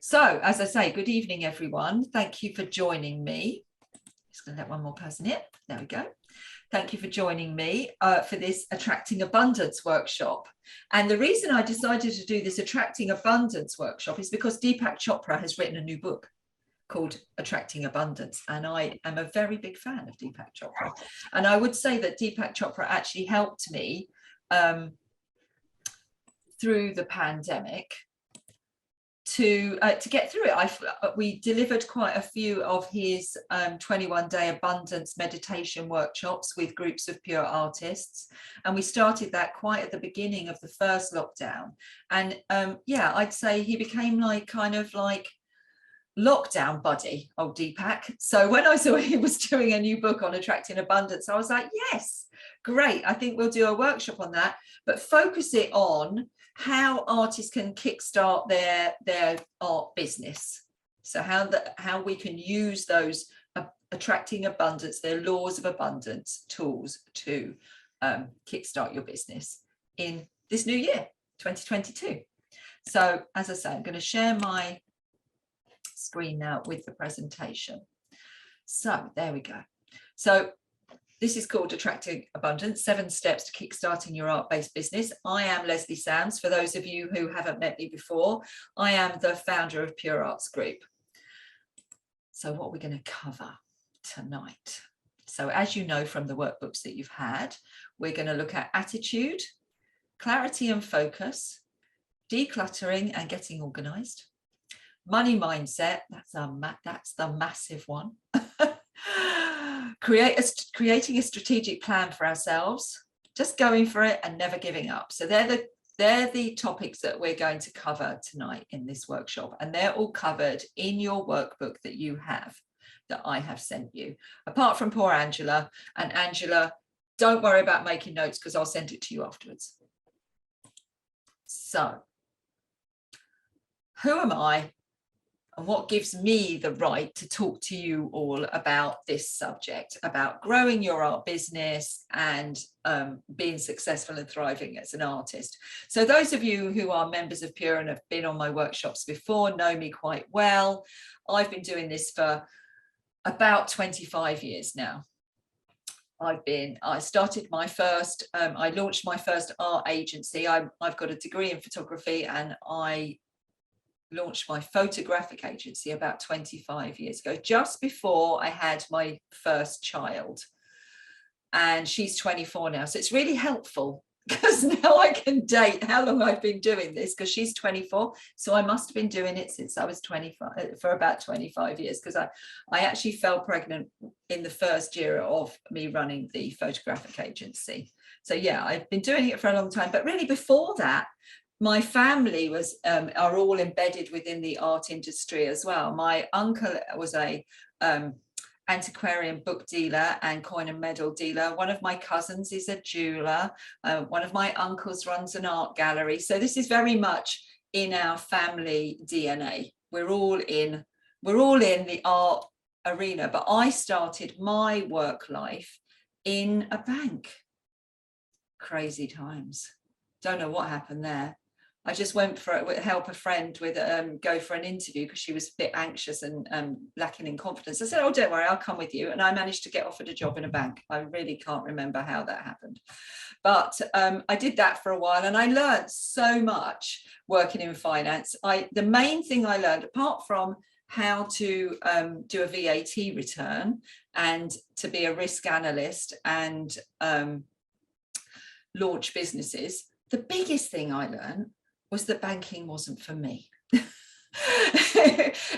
So, as I say, good evening, everyone. Thank you for joining me. Just going to let one more person in. There we go. Thank you for joining me for this Attracting Abundance workshop. And the reason I decided to do this Attracting Abundance workshop is because Deepak Chopra has written a new book called Attracting Abundance. And I am a very big fan of Deepak Chopra. And I would say that Deepak Chopra actually helped me through the pandemic to get through it. We delivered quite a few of his 21-day abundance meditation workshops with groups of pure artists, and we started that quite at the beginning of the first lockdown. And yeah, I'd say he became kind of like lockdown buddy, old Deepak. So when I saw he was doing a new book on attracting abundance, I was like, yes, great, I think we'll do a workshop on that, but focus it on how artists can kickstart their art business. So how we can use those attracting abundance, their laws of abundance tools to kickstart your business in this new year, 2022. So as I say, I'm going to share my screen now with the presentation. So there we go. So this is called Attracting Abundance, 7 Steps to Kickstarting Your Art-Based Business. I am Leslie Sands. For those of you who haven't met me before, I am the founder of Pure Arts Group. So what we're going to cover tonight. So as you know from the workbooks that you've had, we're going to look at attitude, clarity and focus, decluttering and getting organized, money mindset, that's the massive one. Creating a strategic plan for ourselves, just going for it and never giving up. So they're the topics that we're going to cover tonight in this workshop, and they're all covered in your workbook that you have, that I have sent you, apart from poor Angela. And Angela, don't worry about making notes because I'll send it to you afterwards. So who am I? And what gives me the right to talk to you all about this subject, about growing your art business and being successful and thriving as an artist? So those of you who are members of Pure and have been on my workshops before know me quite well. I've been doing this for about 25 years now. I started my first, I launched my first art agency. I've got a degree in photography, and I launched my photographic agency about 25 years ago, just before I had my first child. And she's 24 now. So it's really helpful because now I can date how long I've been doing this, because she's 24. So I must have been doing it since I was 25, for about 25 years, because I actually fell pregnant in the first year of me running the photographic agency. So yeah, I've been doing it for a long time, but really before that, my family are all embedded within the art industry as well. My uncle was a antiquarian book dealer and coin and medal dealer. One of my cousins is a jeweler. One of my uncles runs an art gallery. So this is very much in our family DNA. We're all in the art arena. But I started my work life in a bank. Crazy times. Don't know what happened there. I just went for it, help a friend with go for an interview because she was a bit anxious and lacking in confidence. I said, oh, don't worry, I'll come with you. And I managed to get offered a job in a bank. I really can't remember how that happened. But I did that for a while, and I learned so much working in finance. The main thing I learned, apart from how to do a VAT return and to be a risk analyst and launch businesses, the biggest thing I learned was that banking wasn't for me.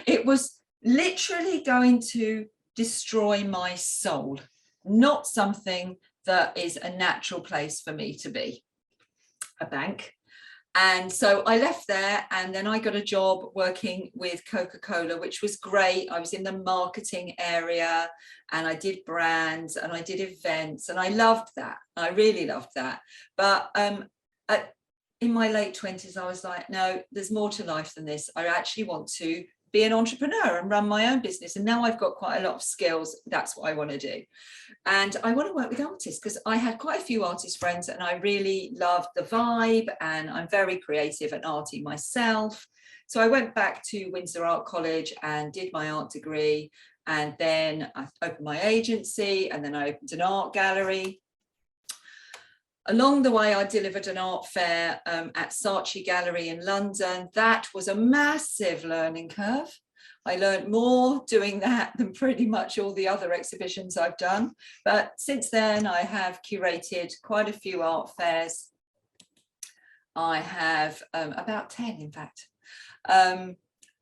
It was literally going to destroy my soul, not something that is a natural place for me to be, a bank. And so I left there, and then I got a job working with Coca-Cola, which was great. I was in the marketing area, and I did brands and I did events, and I loved that. I really loved that. But in my late 20s, I was like, no, there's more to life than this. I actually want to be an entrepreneur and run my own business. And now I've got quite a lot of skills. That's what I want to do. And I want to work with artists because I had quite a few artist friends and I really loved the vibe, and I'm very creative and arty myself. So I went back to Windsor Art College and did my art degree, and then I opened my agency, and then I opened an art gallery. Along the way, I delivered an art fair at Saatchi Gallery in London. That was a massive learning curve. I learned more doing that than pretty much all the other exhibitions I've done. But since then, I have curated quite a few art fairs. I have about 10, in fact.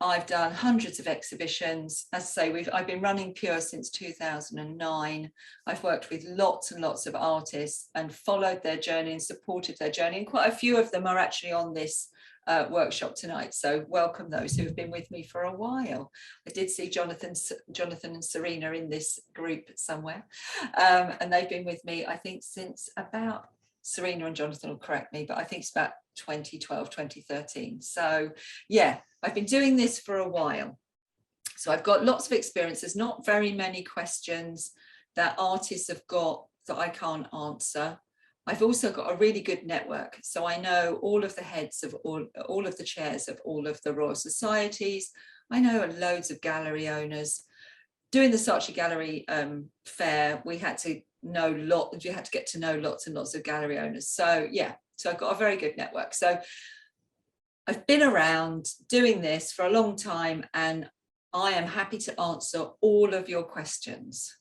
I've done hundreds of exhibitions. As I say, I've been running Pure since 2009. I've worked with lots and lots of artists and followed their journey and supported their journey. And quite a few of them are actually on this workshop tonight. So welcome those who have been with me for a while. I did see Jonathan and Serena in this group somewhere. And they've been with me, I think, since about, Serena and Jonathan will correct me, but I think it's about 2012, 2013. So yeah, I've been doing this for a while. So I've got lots of experience. There's not very many questions that artists have got that I can't answer. I've also got a really good network. So I know all of the heads of all of the chairs of all of the Royal Societies. I know loads of gallery owners. Doing the Saatchi Gallery fair, we had to get to know lots and lots of gallery owners. So yeah, so I've got a very good network. So I've been around doing this for a long time, and I am happy to answer all of your questions.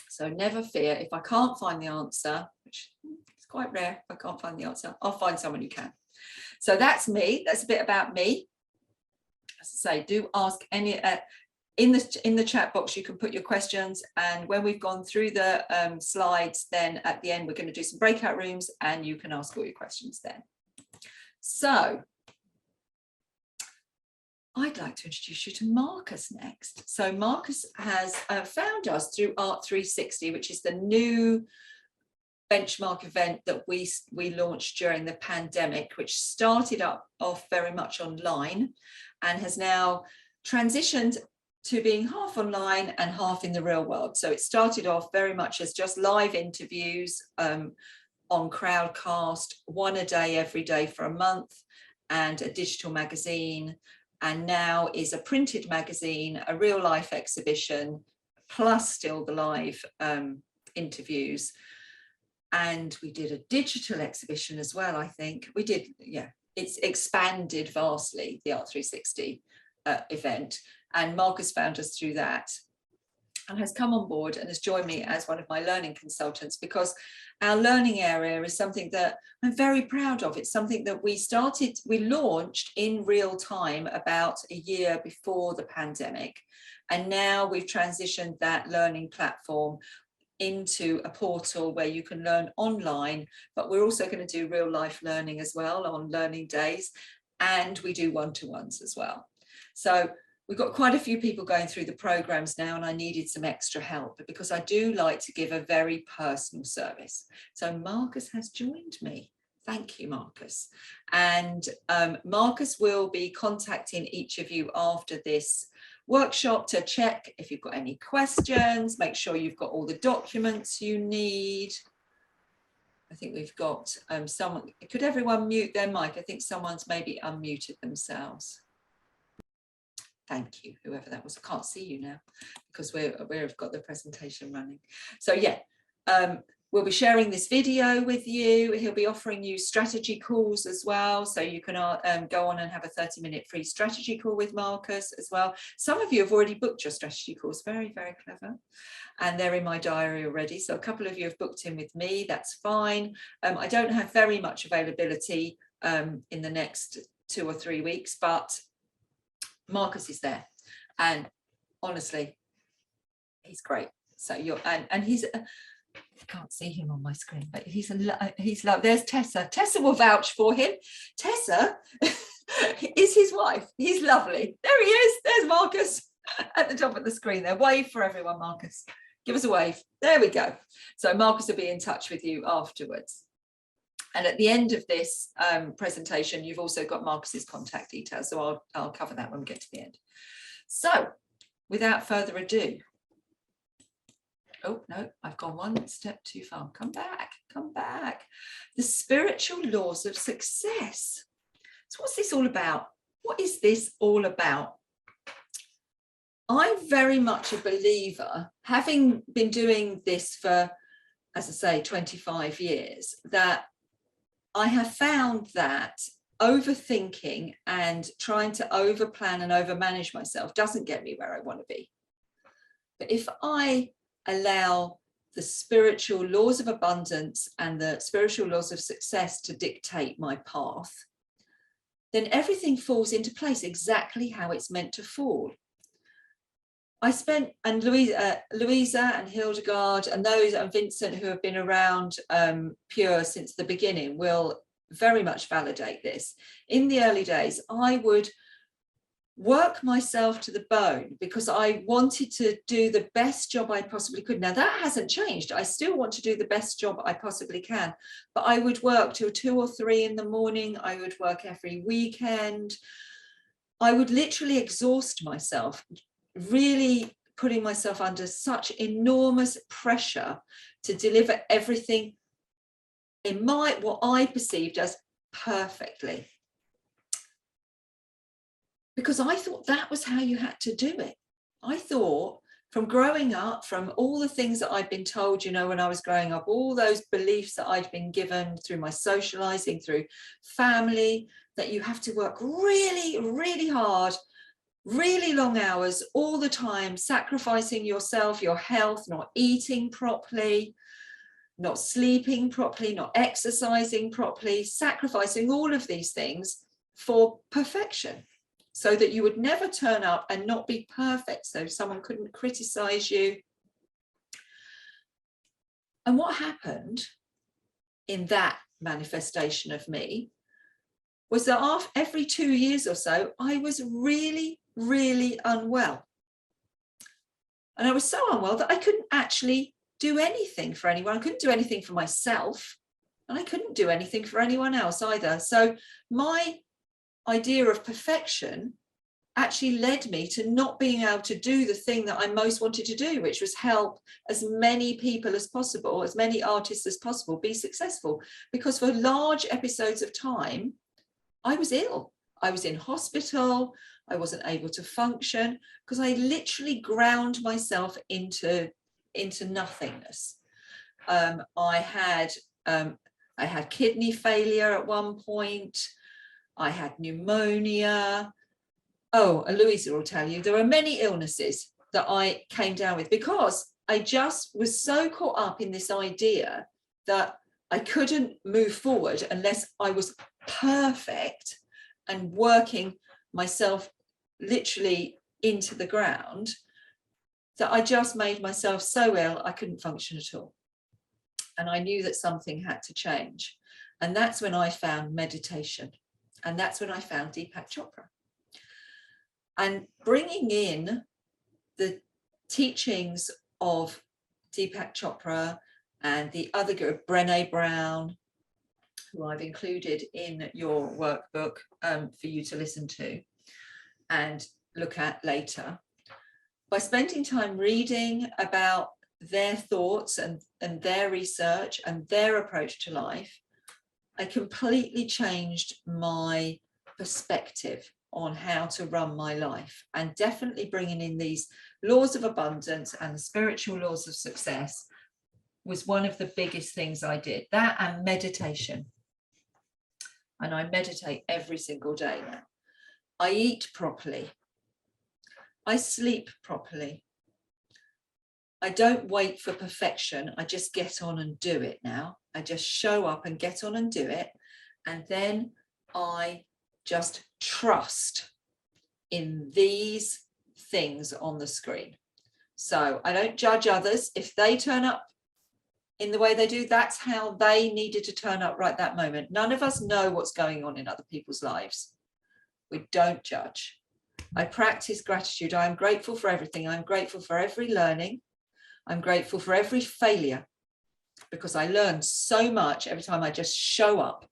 So never fear, if I can't find the answer, which is quite rare, if I can't find the answer, I'll find someone who can. So that's me. That's a bit about me. As I say, do ask any in the chat box. You can put your questions, and when we've gone through the slides, then at the end we're going to do some breakout rooms and you can ask all your questions then. So I'd like to introduce you to Marcus next. So Marcus has found us through Art 360, which is the new benchmark event that we launched during the pandemic, which started off very much online and has now transitioned to being half online and half in the real world. So it started off very much as just live interviews on Crowdcast, one a day, every day for a month, and a digital magazine. And now is a printed magazine, a real life exhibition, plus still the live interviews. And we did a digital exhibition as well, I think. We did, yeah, it's expanded vastly, the Art 360 event. And Marcus found us through that and has come on board and has joined me as one of my learning consultants, because our learning area is something that I'm very proud of. It's something that we launched in real time about a year before the pandemic. And now we've transitioned that learning platform into a portal where you can learn online, but we're also going to do real life learning as well on learning days. And we do one-to-ones as well. So we've got quite a few people going through the programs now, and I needed some extra help because I do like to give a very personal service. So Marcus has joined me. Thank you, Marcus. And Marcus will be contacting each of you after this workshop to check if you've got any questions, make sure you've got all the documents you need. I think we've got someone, could everyone mute their mic? I think someone's maybe unmuted themselves. Thank you, whoever that was. I can't see you now because we've got the presentation running. So yeah, we'll be sharing this video with you. He'll be offering you strategy calls as well. So you can go on and have a 30-minute free strategy call with Marcus as well. Some of you have already booked your strategy calls. Very, very clever. And they're in my diary already. So a couple of you have booked in with me. That's fine. I don't have very much availability in the next 2 or 3 weeks, but Marcus is there, and honestly, he's great. So and he's, I can't see him on my screen, but he's like, there's Tessa. Tessa will vouch for him. Tessa is his wife. He's lovely. There he is. There's Marcus at the top of the screen there. Wave for everyone, Marcus. Give us a wave. There we go. So Marcus will be in touch with you afterwards. And at the end of this presentation, you've also got Marcus's contact details. So I'll cover that when we get to the end. So without further ado, oh no, I've gone one step too far. Come back, come back. The spiritual laws of success. So what's this all about? what is this all about? I'm very much a believer, having been doing this for, as I say, 25 years, that I have found that overthinking and trying to overplan and overmanage myself doesn't get me where I want to be. But if I allow the spiritual laws of abundance and the spiritual laws of success to dictate my path, then everything falls into place exactly how it's meant to fall. I spent, and Louisa and Hildegard and those and Vincent who have been around Pure since the beginning will very much validate this. In the early days, I would work myself to the bone because I wanted to do the best job I possibly could. Now that hasn't changed. I still want to do the best job I possibly can, but I would work till 2 or 3 in the morning. I would work every weekend. I would literally exhaust myself, really putting myself under such enormous pressure to deliver everything in what I perceived as perfectly. Because I thought that was how you had to do it. I thought from growing up, from all the things that I'd been told, you know, when I was growing up, all those beliefs that I'd been given through my socializing, through family, that you have to work really, really hard, really long hours all the time, sacrificing yourself, your health, not eating properly, not sleeping properly, not exercising properly, sacrificing all of these things for perfection, so that you would never turn up and not be perfect, so someone couldn't criticize you. And what happened in that manifestation of me was that every 2 years or so, I was really, really unwell. And I was so unwell that I couldn't actually do anything for anyone. I couldn't do anything for myself, and I couldn't do anything for anyone else either. So my idea of perfection actually led me to not being able to do the thing that I most wanted to do, which was help as many people as possible, as many artists as possible, be successful. Because for large episodes of time, I was ill. I was in hospital. I wasn't able to function because I literally ground myself into nothingness. I had kidney failure at one point. I had pneumonia. Oh, and Louisa will tell you, there are many illnesses that I came down with because I just was so caught up in this idea that I couldn't move forward unless I was perfect and working myself literally into the ground, that I just made myself so ill I couldn't function at all. And I knew that something had to change. And that's when I found meditation. And that's when I found Deepak Chopra. And bringing in the teachings of Deepak Chopra and the other guru, Brené Brown, who I've included in your workbook for you to listen to and look at later. By spending time reading about their thoughts and their research and their approach to life, I completely changed my perspective on how to run my life, and definitely bringing in these laws of abundance and the spiritual laws of success was one of the biggest things I did. That and meditation. And I meditate every single day now. I eat properly. I sleep properly. I don't wait for perfection. I just get on and do it now. I just show up and get on and do it. And then I just trust in these things on the screen. So I don't judge others. If they turn up in the way they do, that's how they needed to turn up right that moment. None of us know what's going on in other people's lives. We don't judge. I practice gratitude. I am grateful for everything. I'm grateful for every learning. I'm grateful for every failure, because I learned so much every time I just show up.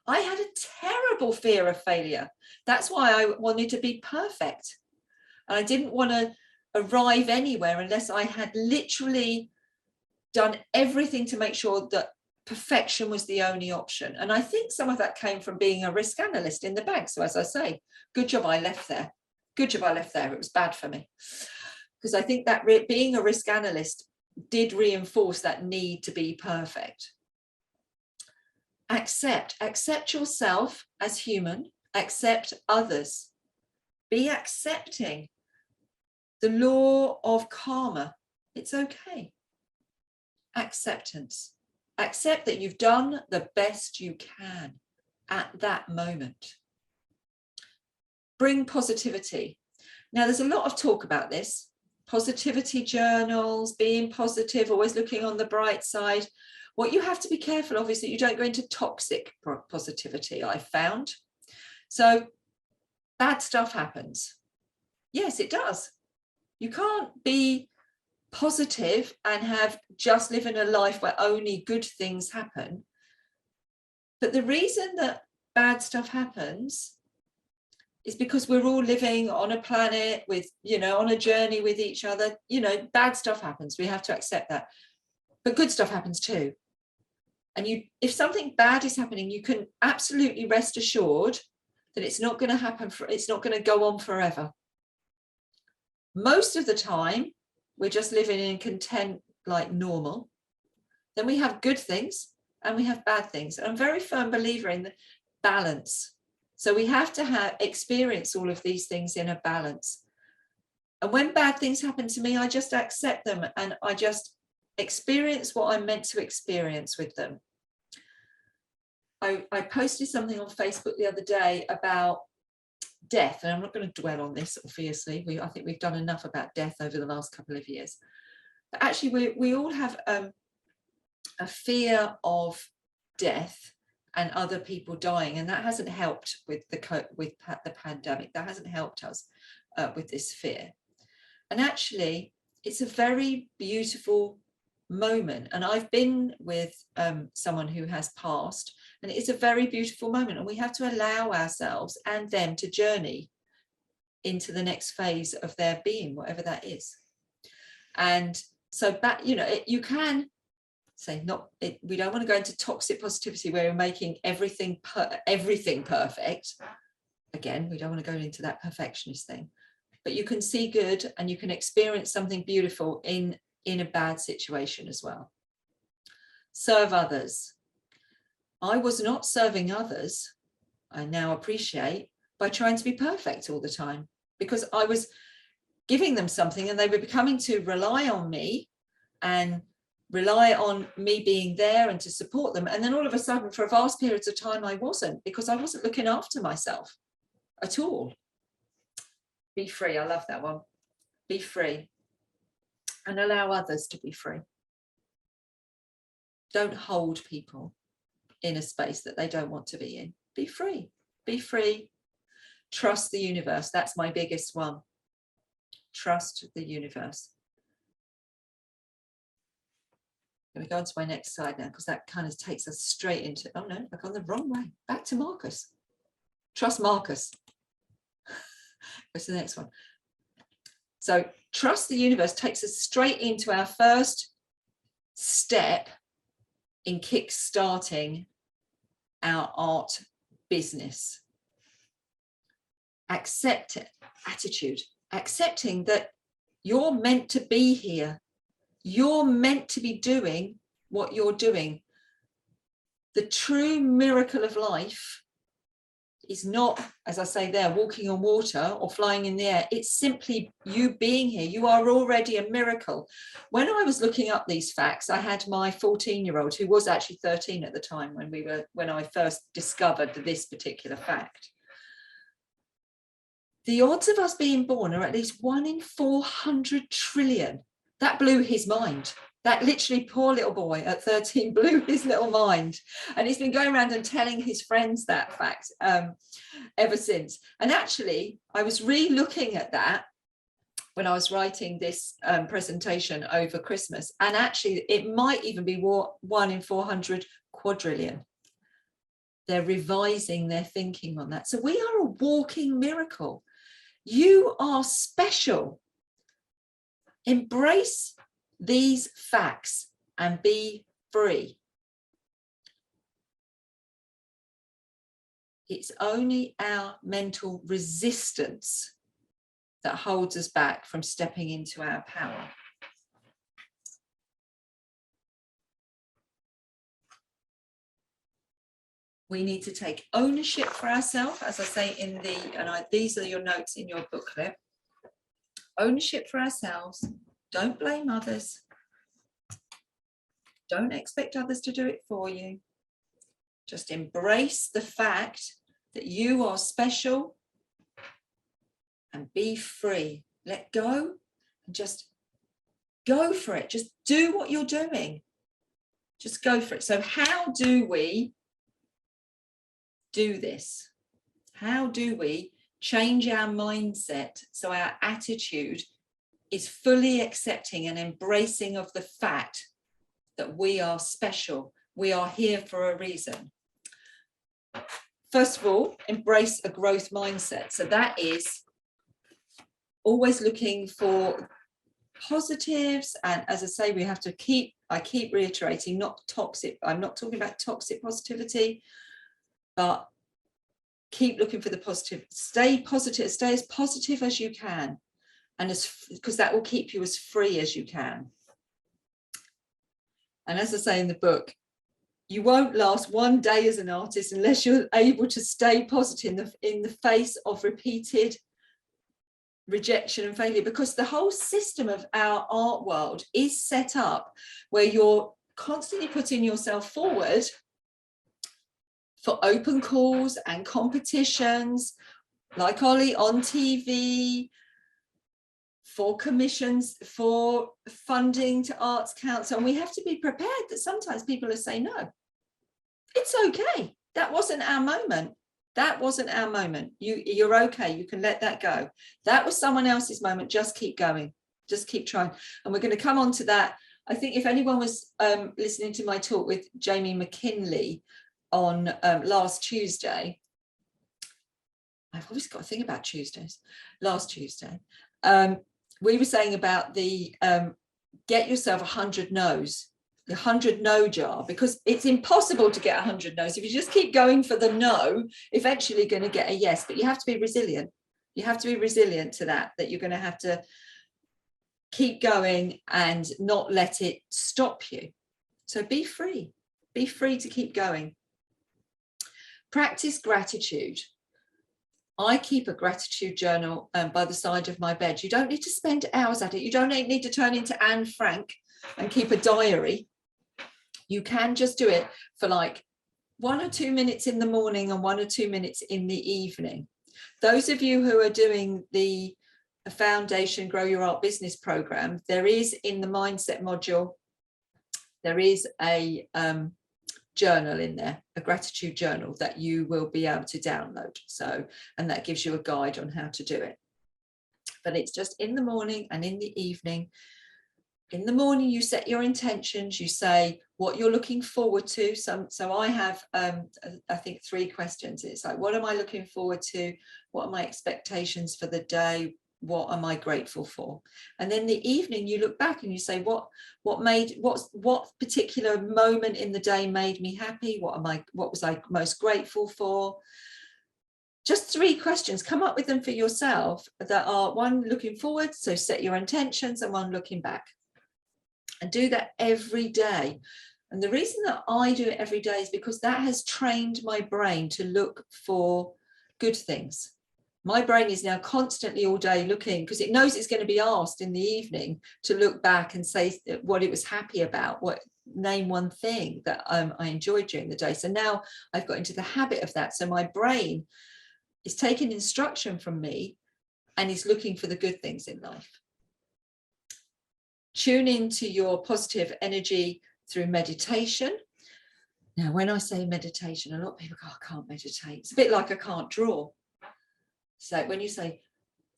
I had a terrible fear of failure. That's why I wanted to be perfect. And I didn't want to arrive anywhere unless I had literally done everything to make sure that perfection was the only option. And I think some of that came from being a risk analyst in the bank. So as I say, good job I left there. Good job I left there. It was bad for me. Because I think that being a risk analyst did reinforce that need to be perfect. Accept yourself as human, accept others. Be accepting. The law of karma. It's okay. Acceptance. Accept that you've done the best you can at that moment. Bring positivity. Now, there's a lot of talk about this. Positivity journals, being positive, always looking on the bright side. What you have to be careful of is that you don't go into toxic positivity, I found. So bad stuff happens. Yes, it does. You can't be positive and have just living a life where only good things happen. But the reason that bad stuff happens is because we're all living on a planet with, on a journey with each other. Bad stuff happens. We have to accept that. But good stuff happens too. And if something bad is happening, you can absolutely rest assured that it's not going to happen. It's not going to go on forever. Most of the time, we're just living in content like normal. Then we have good things and we have bad things. And I'm a very firm believer in the balance. So we have to experience all of these things in a balance. And when bad things happen to me, I just accept them and I just experience what I'm meant to experience with them. I posted something on Facebook the other day about death, and I'm not going to dwell on this, obviously. I think we've done enough about death over the last couple of years. But actually, we all have a fear of death and other people dying, and that hasn't helped with the pandemic. That hasn't helped us with this fear. And actually, it's a very beautiful moment. And I've been with someone who has passed, and it's a very beautiful moment. And we have to allow ourselves and them to journey into the next phase of their being, whatever that is. And so, you can say we don't want to go into toxic positivity where we're making everything perfect. Again, we don't want to go into that perfectionist thing. But you can see good and you can experience something beautiful in a bad situation as well. Serve others. I was not serving others, I now appreciate, by trying to be perfect all the time, because I was giving them something and they were becoming to rely on me and rely on me being there and to support them. And then all of a sudden, for vast periods of time, I wasn't, because I wasn't looking after myself at all. Be free. I love that one. Be free. And allow others to be free. Don't hold people in a space that they don't want to be in. Be free. Be free. Trust the universe. That's my biggest one. Trust the universe. I'm going to go on to my next slide now, because that kind of takes us straight into, oh no, I've gone the wrong way. Back to Marcus. Trust Marcus. What's the next one? So trust the universe takes us straight into our first step in kickstarting our art business. Accept it, attitude, accepting that you're meant to be here. You're meant to be doing what you're doing. The true miracle of life is not, as I say there, walking on water or flying in the air. It's simply you being here. You are already a miracle. When I was looking up these facts, I had my 14-year-old, who was actually 13 at the time when I first discovered this particular fact. The odds of us being born are at least 1 in 400 trillion. That blew his mind. That literally, poor little boy at 13 blew his little mind. And he's been going around and telling his friends that fact ever since. And actually, I was re-looking at that when I was writing this presentation over Christmas. And actually, it might even be 1 in 400 quadrillion. They're revising their thinking on that. So we are a walking miracle. You are special. Embrace these facts and be free. It's only our mental resistance that holds us back from stepping into our power. We need to take ownership for ourselves, as I say in the, these are your notes in your booklet. Ownership for ourselves. Don't blame others. Don't expect others to do it for you. Just embrace the fact that you are special and be free. Let go and just go for it. Just do what you're doing. Just go for it. So how do we do this? How do we change our mindset so our attitude is fully accepting and embracing of the fact that we are special? We are here for a reason. First of all, embrace a growth mindset. So that is always looking for positives. And as I say, we have to I keep reiterating, not toxic. I'm not talking about toxic positivity, but keep looking for the positive. Stay positive, stay as positive as you can. And because that will keep you as free as you can. And as I say in the book, you won't last one day as an artist unless you're able to stay positive in the face of repeated rejection and failure, because the whole system of our art world is set up where you're constantly putting yourself forward for open calls and competitions, like Ollie, on TV, for commissions, for funding to Arts Council. And we have to be prepared that sometimes people will say, no, it's okay. That wasn't our moment. That wasn't our moment. You're okay. You can let that go. That was someone else's moment. Just keep going. Just keep trying. And we're going to come on to that. I think if anyone was listening to my talk with Jamie McKinley on last Tuesday, I've always got to think about Tuesdays. Last Tuesday, we were saying about the get yourself 100 no's, the 100 no jar, because it's impossible to get 100 no's. If you just keep going for the no, eventually you're going to get a yes, but you have to be resilient. You have to be resilient to that you're going to have to keep going and not let it stop you. So be free to keep going. Practice gratitude. I keep a gratitude journal by the side of my bed. You don't need to spend hours at it. You don't need to turn into Anne Frank and keep a diary. You can just do it for like 1 or 2 minutes in the morning and 1 or 2 minutes in the evening. Those of you who are doing the Foundation Grow Your Art Business program, there is in the mindset module, there is a journal in there, a gratitude journal that you will be able to download. So, and that gives you a guide on how to do it. But it's just in the morning and in the evening. In the morning, you set your intentions, you say what you're looking forward to. So I have, I think, 3 questions. It's like, what am I looking forward to? What are my expectations for the day? What am I grateful for? And then the evening, you look back and you say, what particular moment in the day made me happy? What was I most grateful for? Just 3 questions. Come up with them for yourself that are 1 looking forward, so set your intentions, and 1 looking back. And do that every day. And the reason that I do it every day is because that has trained my brain to look for good things. My brain is now constantly all day looking, because it knows it's going to be asked in the evening to look back and say what it was happy about, name 1 thing that I enjoyed during the day. So now I've got into the habit of that. So my brain is taking instruction from me and is looking for the good things in life. Tune into your positive energy through meditation. Now, when I say meditation, a lot of people go, I can't meditate. It's a bit like I can't draw. So when you say,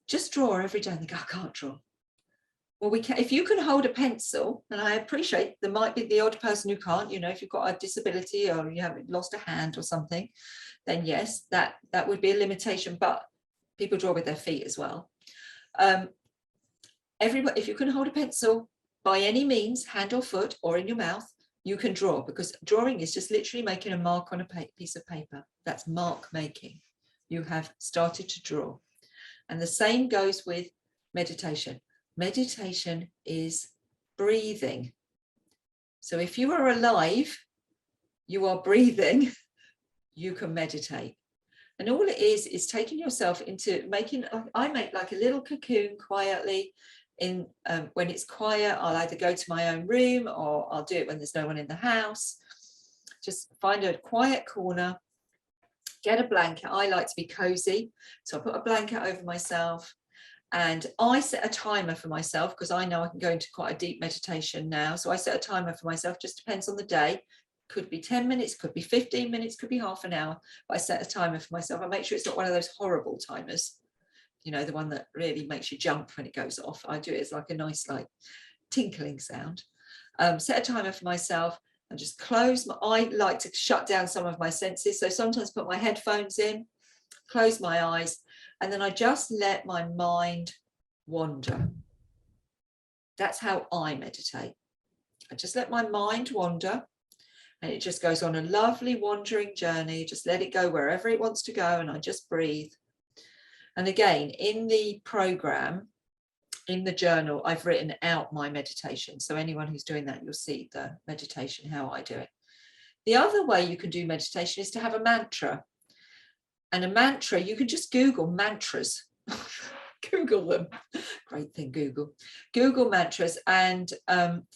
just draw every day, they go, I can't draw. Well, we can, if you can hold a pencil, and I appreciate there might be the odd person who can't, if you've got a disability or you haven't lost a hand or something, then yes, that would be a limitation, but people draw with their feet as well. Everybody, if you can hold a pencil by any means, hand or foot or in your mouth, You can draw, because drawing is just literally making a mark on a piece of paper. That's mark making. You have started to draw. And the same goes with meditation. Meditation is breathing. So if you are alive, you are breathing, you can meditate. And all it is taking yourself into I make like a little cocoon quietly. When it's quiet, I'll either go to my own room or I'll do it when there's no one in the house. Just find a quiet corner, get a blanket. I like to be cozy, so I put a blanket over myself, and I set a timer for myself, because I know I can go into quite a deep meditation now. So I set a timer for myself, just depends on the day. Could be 10 minutes, could be 15 minutes, could be half an hour, but I set a timer for myself. I make sure it's not one of those horrible timers, you know, the one that really makes you jump when it goes off. I do it as like a nice, like, tinkling sound. Set a timer for myself and just I like to shut down some of my senses. So sometimes put my headphones in, close my eyes, and then I just let my mind wander. That's how I meditate. I just let my mind wander, and it just goes on a lovely wandering journey. Just let it go wherever it wants to go, and I just breathe. And again, in the program, in the journal, I've written out my meditation. So anyone who's doing that, you'll see the meditation, how I do it. The other way you can do meditation is to have a mantra. And a mantra, you can just Google mantras. Google them. Great thing, Google. Google mantras and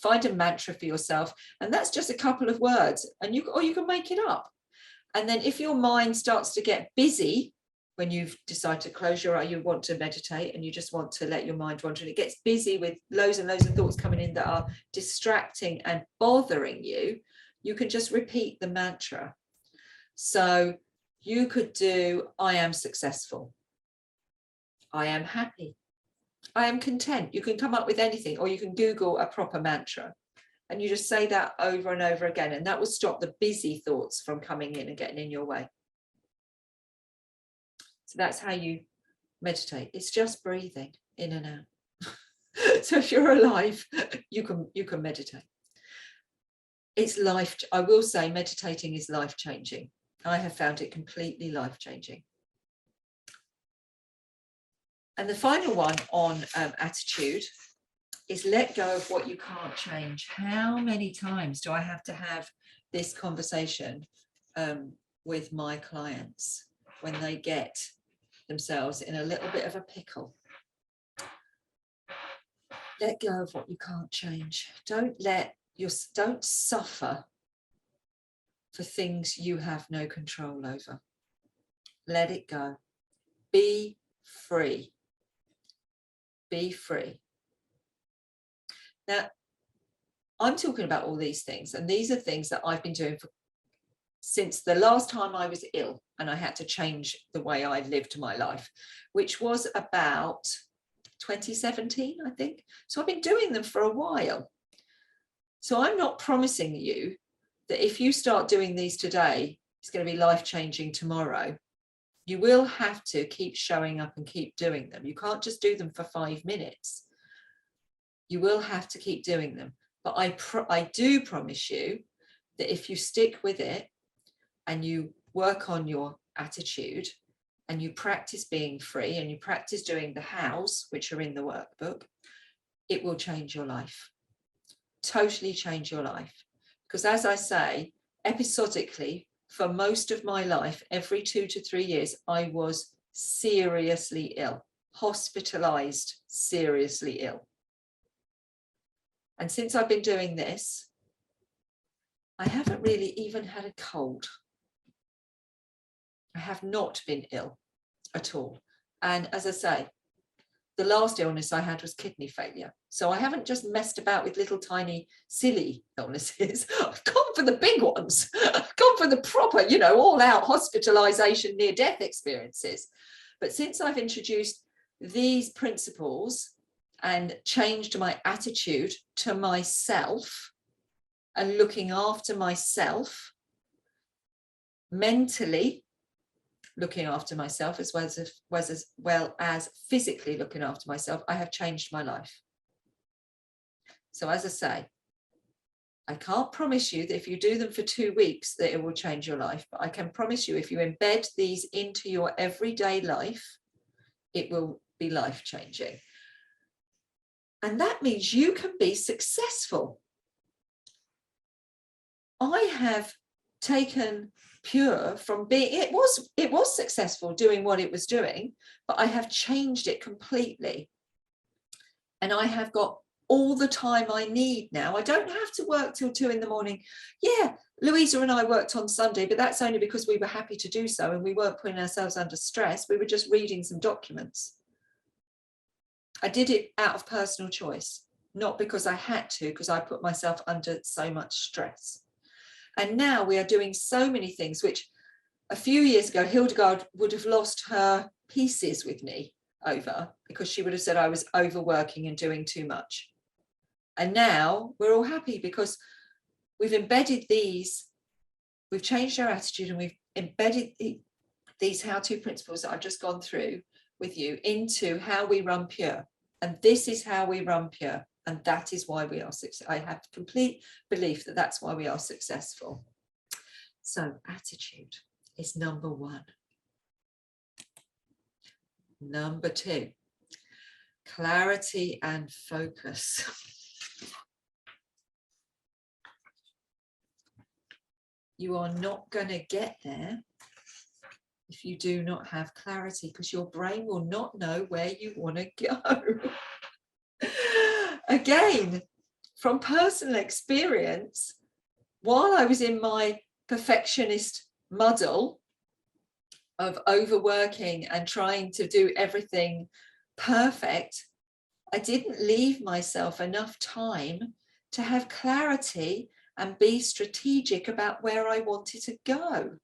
find a mantra for yourself. And that's just a couple of words. And you can make it up. And then if your mind starts to get busy, when you've decided to close your eye, you want to meditate and you just want to let your mind wander, and it gets busy with loads and loads of thoughts coming in that are distracting and bothering you, you can just repeat the mantra. So you could do, I am successful, I am happy, I am content. You can come up with anything, or you can Google a proper mantra and you just say that over and over again, and that will stop the busy thoughts from coming in and getting in your way. So that's how you meditate. It's just breathing in and out. So if you're alive, you can meditate. It's I will say meditating is life-changing. I have found it completely life-changing. And the final one on attitude is let go of what you can't change. How many times do I have to have this conversation with my clients when they get themselves in a little bit of a pickle? Let go of what you can't change. Don't suffer for things you have no control over. Let it go. Be free. Be free. Now, I'm talking about all these things, and these are things that I've been doing since the last time I was ill and I had to change the way I lived my life, which was about 2017, I think. So I've been doing them for a while. So I'm not promising you that if you start doing these today, it's going to be life-changing tomorrow. You will have to keep showing up and keep doing them. You can't just do them for 5 minutes. You will have to keep doing them. But I do promise you that if you stick with it and you work on your attitude and you practice being free and you practice doing the hows, which are in the workbook, it will change your life. Totally change your life. Because as I say, episodically, for most of my life, every 2 to 3 years, I was seriously ill, hospitalized, seriously ill. And since I've been doing this, I haven't really even had a cold. I have not been ill at all. And as I say, the last illness I had was kidney failure. So I haven't just messed about with little tiny silly illnesses. I've gone for the big ones. I've gone for the proper, all out hospitalization, near death experiences. But since I've introduced these principles and changed my attitude to myself and looking after myself, mentally looking after myself as well as physically looking after myself, I have changed my life. So as I say, I can't promise you that if you do them for 2 weeks that it will change your life, but I can promise you if you embed these into your everyday life, it will be life-changing. And that means you can be successful. I have taken Pure from being, it was successful doing what it was doing, but I have changed it completely. And I have got all the time I need now. I don't have to work till 2 in the morning. Yeah, Louisa and I worked on Sunday, but that's only because we were happy to do so and we weren't putting ourselves under stress. We were just reading some documents. I did it out of personal choice, not because I had to, because I put myself under so much stress. And now we are doing so many things, which a few years ago, Hildegard would have lost her pieces with me over, because she would have said I was overworking and doing too much. And now we're all happy because we've embedded these, we've changed our attitude and we've embedded these how-to principles that I've just gone through with you into how we run Pure. And this is how we run Pure. And that is why we are successful. I have complete belief that that's why we are successful. So attitude is number 1. Number 2, clarity and focus. You are not going to get there if you do not have clarity, because your brain will not know where you want to go. Again, from personal experience, while I was in my perfectionist muddle of overworking and trying to do everything perfect, I didn't leave myself enough time to have clarity and be strategic about where I wanted to go.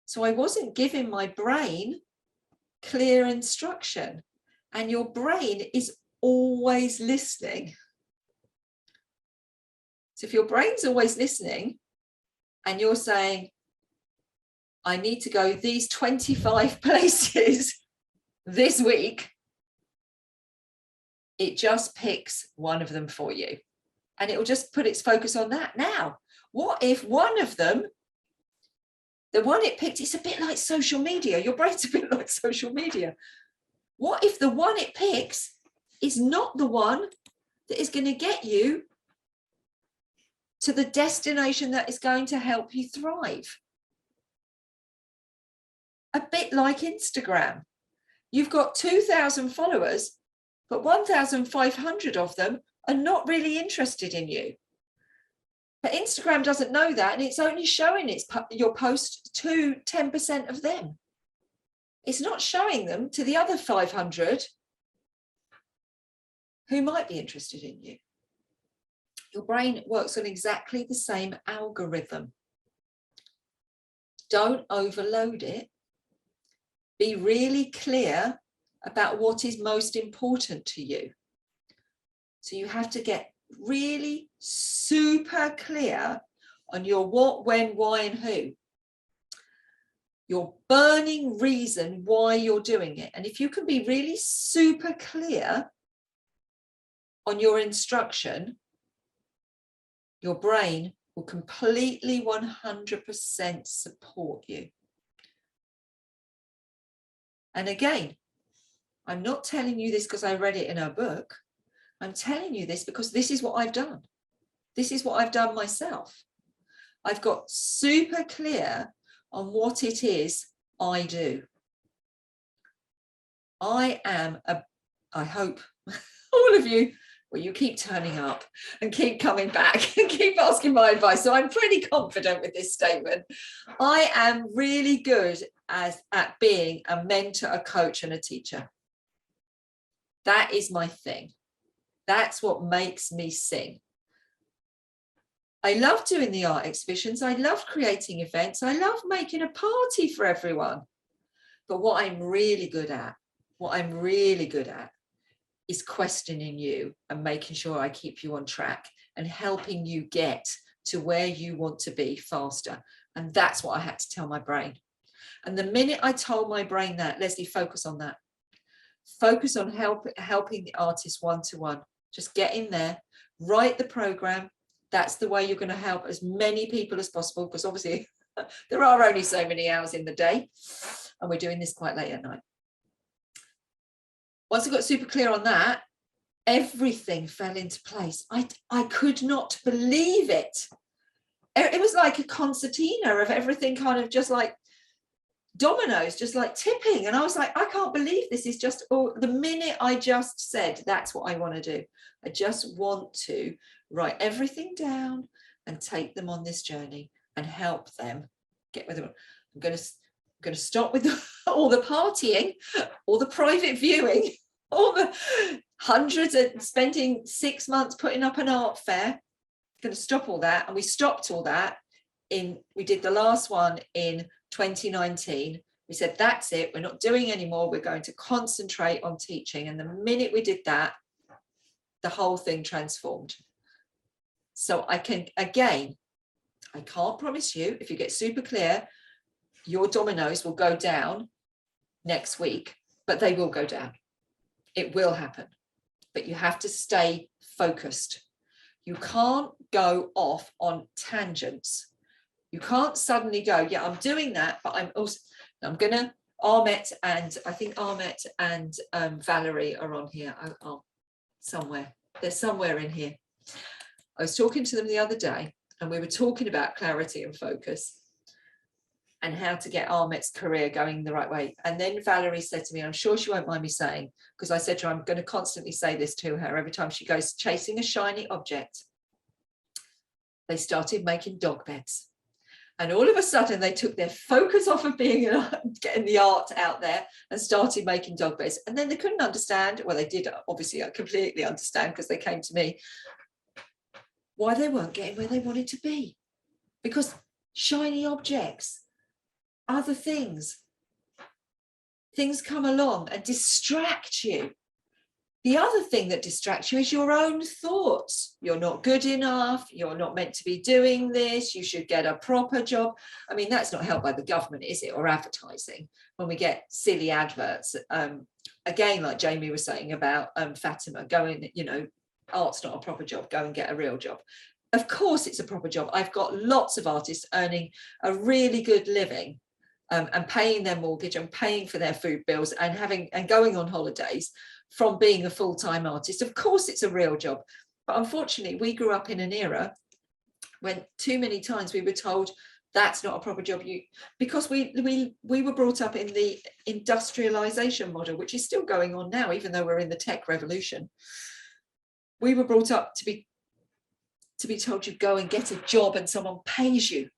So I wasn't giving my brain clear instruction, and your brain is always listening. So if your brain's always listening and you're saying, I need to go these 25 places this week, it just picks one of them for you and it will just put its focus on that. Now, what if one of them, the one it picked, it's a bit like social media. Your brain's a bit like social media. What if the one it picks is not the one that is going to get you to the destination that is going to help you thrive? A bit like Instagram. You've got 2,000 followers, but 1,500 of them are not really interested in you. But Instagram doesn't know that, and it's only showing your post to 10% of them. It's not showing them to the other 500 who might be interested in you. Your brain works on exactly the same algorithm. Don't overload it. Be really clear about what is most important to you. So you have to get really super clear on your what, when, why, and who. Your burning reason why you're doing it. And if you can be really super clear on your instruction, your brain will completely 100% support you. And again, I'm not telling you this because I read it in a book. I'm telling you this because this is what I've done. This is what I've done myself. I've got super clear on what it is I do. I hope all of you, well, you keep turning up and keep coming back and keep asking my advice. So I'm pretty confident with this statement. I am really good at being a mentor, a coach, and a teacher. That is my thing. That's what makes me sing. I love doing the art exhibitions. I love creating events. I love making a party for everyone. But what I'm really good at is questioning you and making sure I keep you on track and helping you get to where you want to be faster. And that's what I had to tell my brain. And the minute I told my brain that, Leslie, focus on that. Focus on helping the artist one-to-one. Just get in there, write the program, That's the way you're going to help as many people as possible, because obviously there are only so many hours in the day, and we're doing this quite late at night. Once I got super clear on that, everything fell into place. I could not believe it. It was like a concertina of everything kind of just like dominoes, just like tipping. And I was like, I can't believe this is just, oh, the minute I just said, that's what I want to do. I just want to write everything down and take them on this journey and help them get with it. I'm going to stop with all the partying, all the private viewing, all the hundreds of spending 6 months putting up an art fair. Going to stop all that. And we stopped all that we did the last one in 2019. We said, that's it, we're not doing anymore, we're going to concentrate on teaching. And the minute we did that, the whole thing transformed. So I can't promise you, if you get super clear, your dominoes will go down next week, but they will go down. It will happen, but you have to stay focused. You can't go off on tangents. You can't suddenly go, yeah, I'm doing that, but I'm gonna, Armet and I think Armet and Valerie are on here. Somewhere, they're somewhere in here. I was talking to them the other day, and we were talking about clarity and focus and how to get Armet's career going the right way. And then Valerie said to me, I'm sure she won't mind me saying, because I said to her, I'm going to constantly say this to her every time she goes chasing a shiny object. They started making dog beds. And all of a sudden they took their focus off of getting the art out there and started making dog beds. And then they couldn't understand, well, they did obviously completely understand, because they came to me, why they weren't getting where they wanted to be. Because shiny objects, other things come along and distract you. The other thing that distracts you is your own thoughts. You're not good enough. You're not meant to be doing this. You should get a proper job. I mean, that's not helped by the government, is it? Or advertising. When we get silly adverts, again, like Jamie was saying about Fatima going, art's not a proper job. Go and get a real job. Of course, it's a proper job. I've got lots of artists earning a really good living and paying their mortgage and paying for their food bills and going on holidays from being a full-time artist. Of course, it's a real job. But unfortunately, we grew up in an era when too many times we were told that's not a proper job, because we were brought up in the industrialization model, which is still going on now, even though we're in the tech revolution. We were brought up to be told you go and get a job and someone pays you.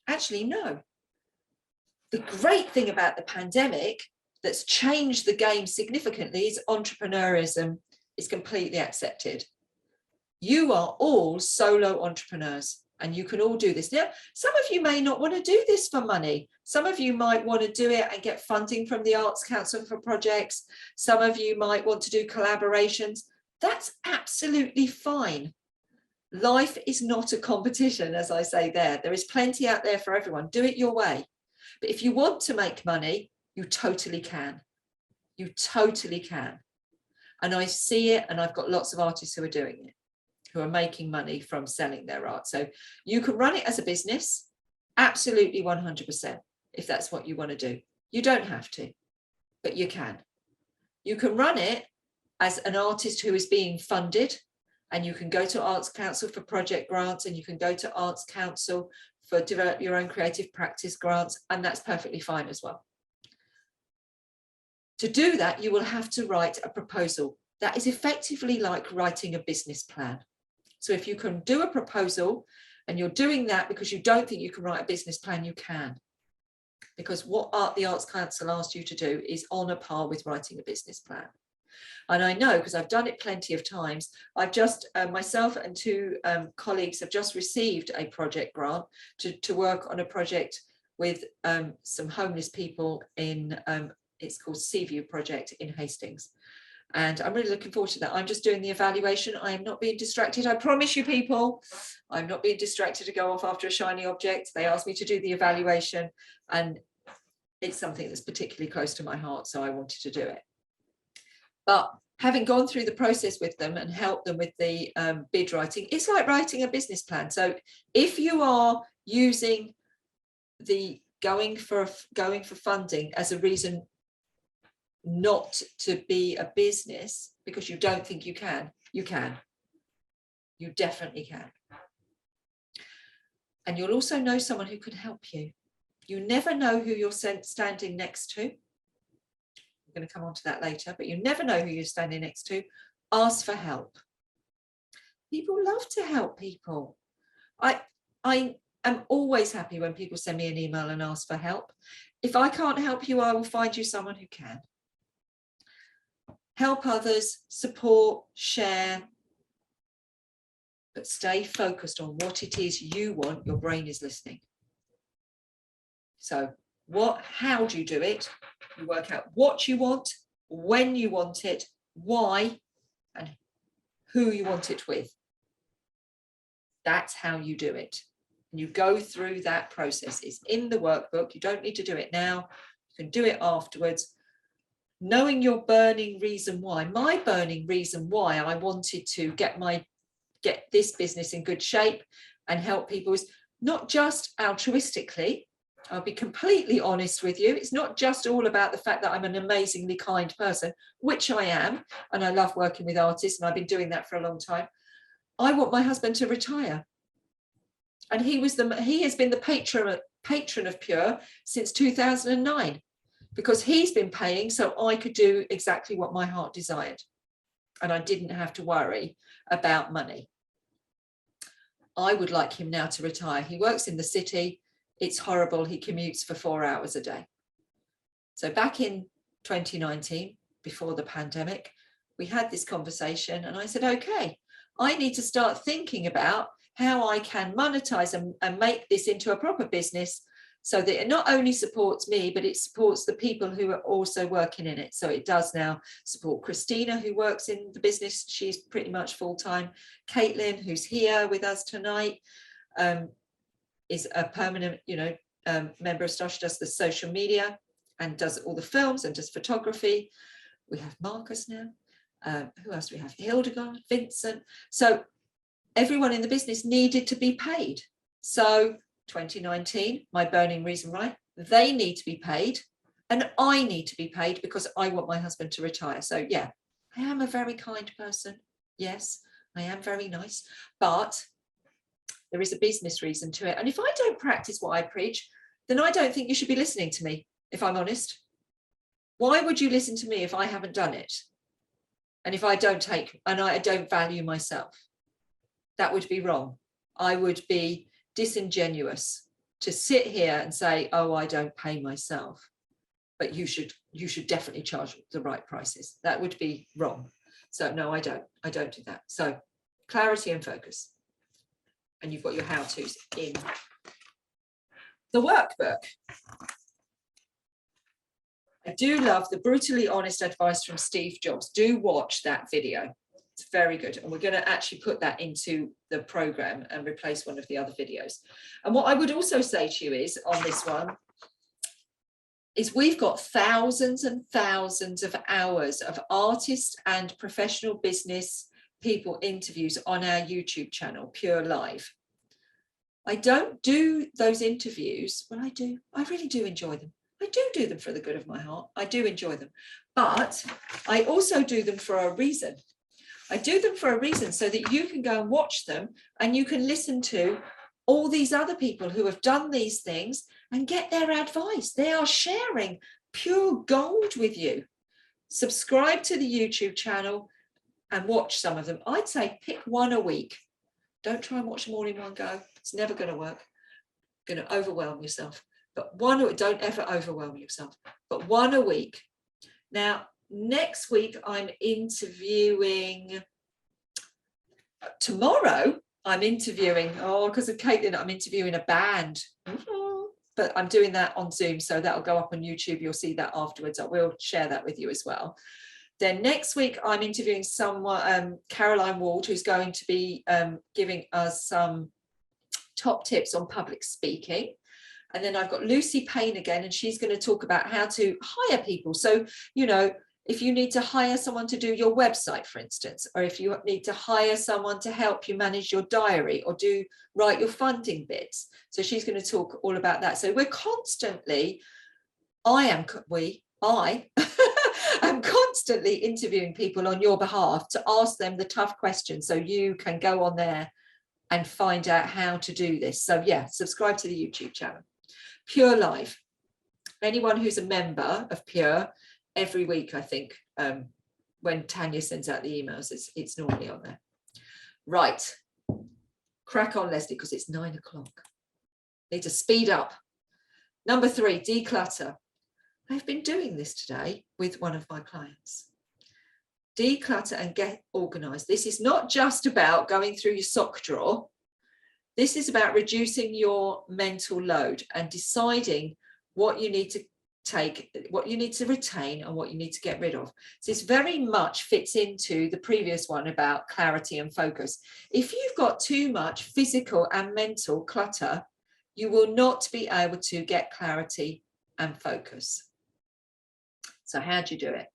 Actually, no. The great thing about the pandemic that's changed the game significantly is entrepreneurism is completely accepted. You are all solo entrepreneurs and you can all do this. Now, some of you may not want to do this for money. Some of you might want to do it and get funding from the Arts Council for projects. Some of you might want to do collaborations. That's absolutely fine. Life is not a competition, as I say there. There is plenty out there for everyone. Do it your way. But if you want to make money, you totally can. You totally can. And I see it, and I've got lots of artists who are doing it, who are making money from selling their art. So you can run it as a business, absolutely 100%, if that's what you want to do. You don't have to, but you can. You can run it as an artist who is being funded, and you can go to Arts Council for project grants, and you can go to Arts Council for develop your own creative practice grants, and that's perfectly fine as well. To do that, you will have to write a proposal. That is effectively like writing a business plan. So if you can do a proposal and you're doing that because you don't think you can write a business plan, you can. Because what the Arts Council asked you to do is on a par with writing a business plan. And I know, because I've done it plenty of times, I've just, myself and two colleagues have just received a project grant to work on a project with some homeless people in, it's called Seaview Project in Hastings. And I'm really looking forward to that. I'm just doing the evaluation. I am not being distracted. I promise you, people, I'm not being distracted to go off after a shiny object. They asked me to do the evaluation, and it's something that's particularly close to my heart, so I wanted to do it. But having gone through the process with them and helped them with the bid writing, it's like writing a business plan. So if you are using the going for funding as a reason not to be a business because you don't think you can, you can. You definitely can. And you'll also know someone who can help you. You never know who you're standing next to. I'm going to come on to that later, but you never know who you're standing next to. Ask for help. People love to help people. I am always happy when people send me an email and ask for help. If I can't help you, I will find you someone who can. Help others, support, share, but stay focused on what it is you want. Your brain is listening. So how do you do it? You work out what you want, when you want it, why, and who you want it with. That's how you do it. And you go through that process. It's in the workbook. You don't need to do it now. You can do it afterwards. Knowing your burning reason why. My burning reason why I wanted to get this business in good shape and help people is not just altruistically. I'll be completely honest with you. It's not just all about the fact that I'm an amazingly kind person, which I am, and I love working with artists, and I've been doing that for a long time. I want my husband to retire. And he has been the patron of Pure since 2009, because he's been paying so I could do exactly what my heart desired. And I didn't have to worry about money. I would like him now to retire. He works in the city. It's horrible. He commutes for 4 hours a day. So back in 2019, before the pandemic, we had this conversation and I said, okay, I need to start thinking about how I can monetize and make this into a proper business so that it not only supports me, but it supports the people who are also working in it. So it does now support Christina, who works in the business. She's pretty much full-time. Caitlin, who's here with us tonight, is a permanent, member of staff. She does the social media and does all the films and does photography. We have Marcus now. Who else do we have? Hildegard, Vincent. So everyone in the business needed to be paid. So 2019, my burning reason, right? They need to be paid and I need to be paid because I want my husband to retire. So yeah, I am a very kind person. Yes, I am very nice, but there is a business reason to it. And if I don't practice what I preach, then I don't think you should be listening to me, if I'm honest. Why would you listen to me if I haven't done it? And if I don't I don't value myself? That would be wrong. I would be disingenuous to sit here and say, oh, I don't pay myself, but you should definitely charge the right prices. That would be wrong. So no, I don't do that. So clarity and focus. And you've got your how-tos in the workbook. I do love the brutally honest advice from Steve Jobs. Do watch that video. It's very good. And we're going to actually put that into the program and replace one of the other videos. And what I would also say to you is on this one is we've got thousands and thousands of hours of artist and professional business people interviews on our YouTube channel, Pure Live. I don't do those interviews. Well, I do. I really do enjoy them. I do them for the good of my heart. I do enjoy them. But I also do them for a reason. I do them for a reason so that you can go and watch them and you can listen to all these other people who have done these things and get their advice. They are sharing pure gold with you. Subscribe to the YouTube channel and watch some of them. I'd say pick one a week. Don't try and watch them all in one go. It's never going to work. You're going to overwhelm yourself. But don't ever overwhelm yourself. But one a week. Now, next week, I'm interviewing. Tomorrow, I'm interviewing, because of Caitlin, I'm interviewing a band. But I'm doing that on Zoom, so that'll go up on YouTube. You'll see that afterwards. I will share that with you as well. Then next week, I'm interviewing someone, Caroline Ward, who's going to be giving us some top tips on public speaking. And then I've got Lucy Payne again, and she's going to talk about how to hire people. So, if you need to hire someone to do your website, for instance, or if you need to hire someone to help you manage your diary or write your funding bits. So she's going to talk all about that. So we're constantly, I am constantly interviewing people on your behalf to ask them the tough questions so you can go on there and find out how to do this. So yeah, subscribe to the YouTube channel. Pure Live. Anyone who's a member of Pure, every week, I think, when Tanya sends out the emails, it's normally on there. Right. Crack on, Leslie, because it's 9 o'clock. Need to speed up. Number 3, declutter. I've been doing this today with one of my clients. Declutter and get organized. This is not just about going through your sock drawer. This is about reducing your mental load and deciding what you need to take, what you need to retain and what you need to get rid of. So this very much fits into the previous one about clarity and focus. If you've got too much physical and mental clutter, you will not be able to get clarity and focus. So how do you do it?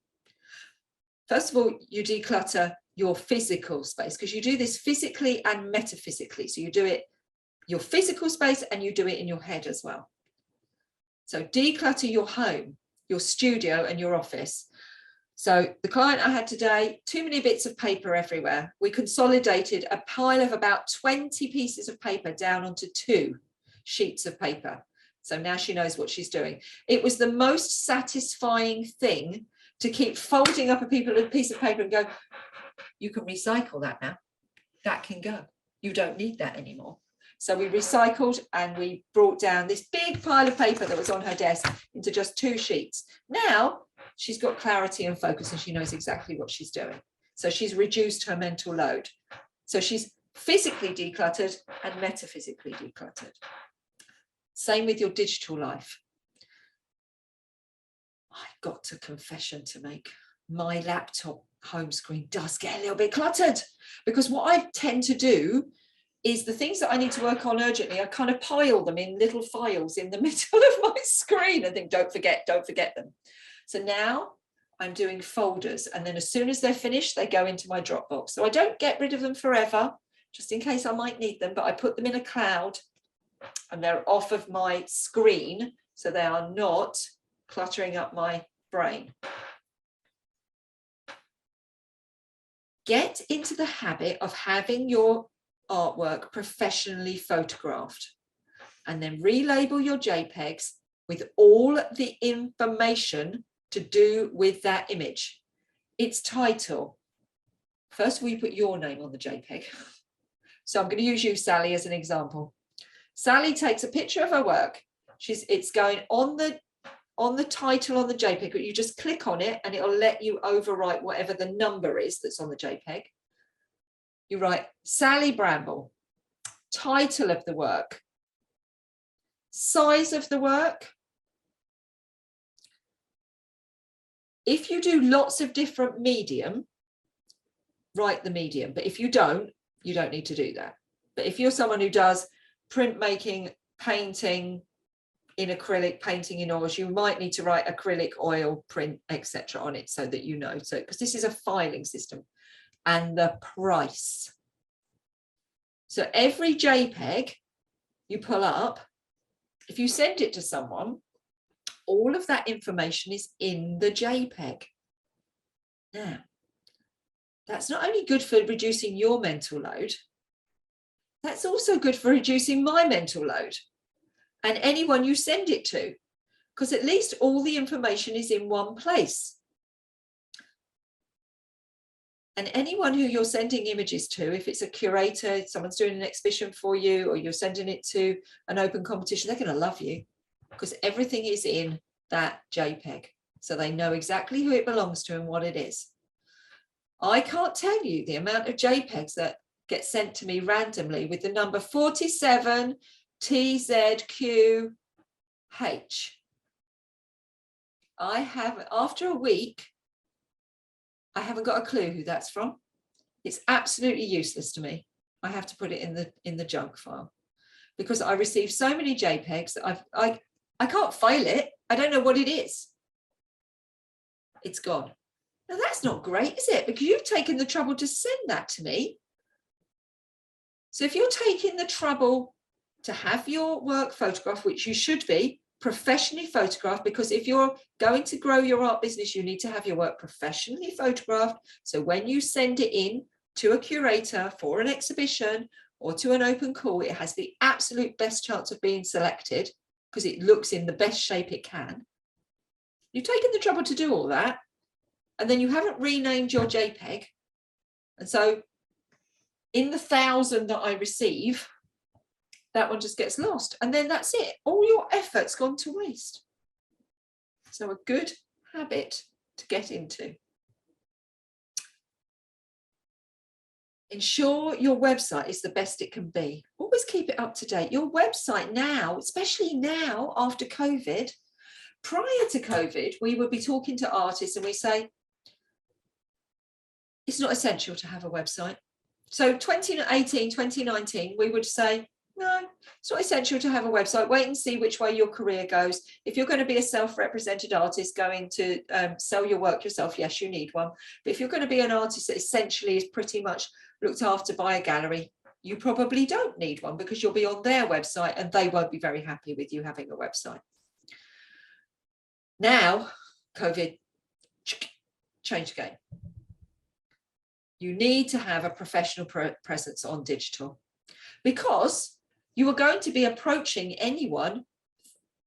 First of all, you declutter your physical space, because you do this physically and metaphysically. So you do it your physical space and you do it in your head as well. So declutter your home, your studio and your office. So the client I had today, too many bits of paper everywhere. We consolidated a pile of about 20 pieces of paper down onto 2 sheets of paper. So now she knows what she's doing. It was the most satisfying thing to keep folding up a piece of paper and go, you can recycle that now. That can go. You don't need that anymore. So we recycled and we brought down this big pile of paper that was on her desk into just 2 sheets. Now she's got clarity and focus and she knows exactly what she's doing. So she's reduced her mental load. So she's physically decluttered and metaphysically decluttered. Same with your digital life. I've got a confession to make. My laptop home screen does get a little bit cluttered, because what I tend to do is the things that I need to work on urgently, I kind of pile them in little files in the middle of my screen and think, don't forget them. So now I'm doing folders, and then as soon as they're finished, they go into my Dropbox. So I don't get rid of them forever, just in case I might need them, but I put them in a cloud and they're off of my screen, so they are not cluttering up my brain. Get into the habit of having your artwork professionally photographed, and then relabel your JPEGs with all the information to do with that image. Its title. First, we put your name on the JPEG. So I'm going to use you, Sally, as an example. Sally takes a picture of her work. It's going on the title on the JPEG, but you just click on it and it'll let you overwrite whatever the number is that's on the JPEG. You write Sally Bramble, title of the work, size of the work. If you do lots of different medium, write the medium. But if you don't need to do that. But if you're someone who does printmaking, painting in acrylic, painting in oils, you might need to write acrylic, oil, print, etc. on it so that you know. So, because this is a filing system. And the price. So every JPEG you pull up, if you send it to someone, all of that information is in the JPEG. Now, that's not only good for reducing your mental load, that's also good for reducing my mental load and anyone you send it to, because at least all the information is in one place. And anyone who you're sending images to, if it's a curator, someone's doing an exhibition for you, or you're sending it to an open competition, they're going to love you because everything is in that JPEG. So they know exactly who it belongs to and what it is. I can't tell you the amount of JPEGs that get sent to me randomly with the number 47 TZQH. I have, after a week, I haven't got a clue who that's from. It's absolutely useless to me. I have to put it in the junk file because I receive so many JPEGs that I can't file it. I don't know what it is. It's gone. Now that's not great, is it? Because you've taken the trouble to send that to me. So if you're taking the trouble to have your work photographed, which you should be professionally photographed, because if you're going to grow your art business, you need to have your work professionally photographed. So when you send it in to a curator for an exhibition or to an open call, it has the absolute best chance of being selected because it looks in the best shape it can. You've taken the trouble to do all that, and then you haven't renamed your JPEG. And so in the 1,000 that I receive, that one just gets lost. And then that's it. All your effort's gone to waste. So a good habit to get into. Ensure your website is the best it can be. Always keep it up to date. Your website now, especially now after COVID, prior to COVID, we would be talking to artists and we say, it's not essential to have a website. So 2018, 2019, we would say, no, it's not essential to have a website. Wait and see which way your career goes. If you're going to be a self-represented artist going to sell your work yourself, yes, you need one. But if you're going to be an artist that essentially is pretty much looked after by a gallery, you probably don't need one because you'll be on their website and they won't be very happy with you having a website. Now, COVID changed the game. You need to have a professional presence on digital because you are going to be approaching anyone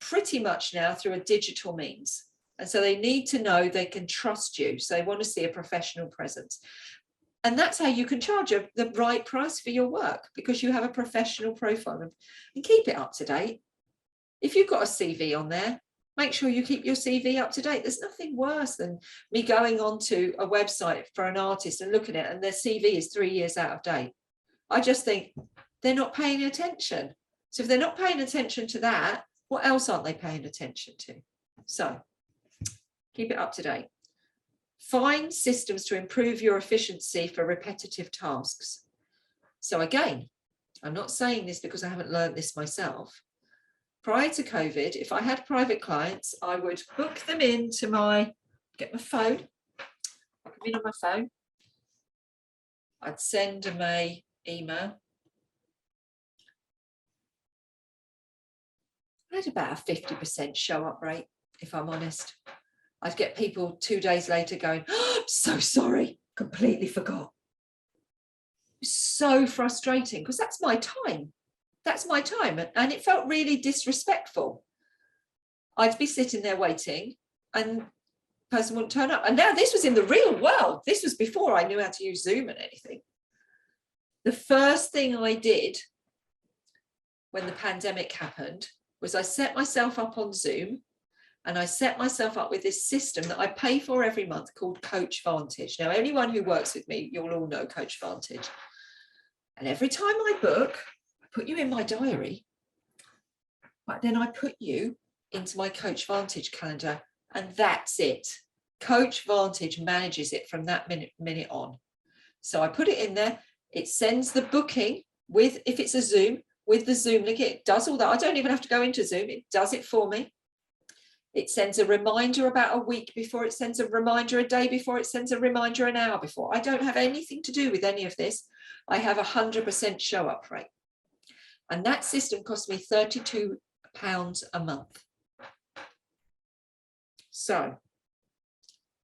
pretty much now through a digital means. And so they need to know they can trust you. So they want to see a professional presence. And that's how you can charge the right price for your work because you have a professional profile and keep it up to date. If you've got a CV on there, make sure you keep your CV up to date. There's nothing worse than me going onto a website for an artist and looking at it and their CV is 3 years out of date. I just think they're not paying attention. So if they're not paying attention to that, what else aren't they paying attention to? So keep it up to date. Find systems to improve your efficiency for repetitive tasks. So again, I'm not saying this because I haven't learned this myself. Prior to COVID, if I had private clients, I would book them into get my phone, book them in on my phone. I'd send them an email. I had about a 50% show up rate, if I'm honest. I'd get people 2 days later going, oh, I'm so sorry, completely forgot. It's so frustrating because that's my time. That's my time. And it felt really disrespectful. I'd be sitting there waiting and the person wouldn't turn up. And now this was in the real world. This was before I knew how to use Zoom and anything. The first thing I did when the pandemic happened was I set myself up on Zoom and I set myself up with this system that I pay for every month called Coach Vantage. Now, anyone who works with me, you'll all know Coach Vantage. And every time I book, I put you in my diary, but then I put you into my Coach Vantage calendar, and that's it. Coach Vantage manages it from that minute on. So I put it in there. It sends the booking with, if it's a Zoom, with the Zoom link. It does all that. I don't even have to go into Zoom. It does it for me. It sends a reminder about a week before. It sends a reminder a day before. It sends a reminder an hour before. I don't have anything to do with any of this. I have 100% show up rate. And that system cost me £32 a month. So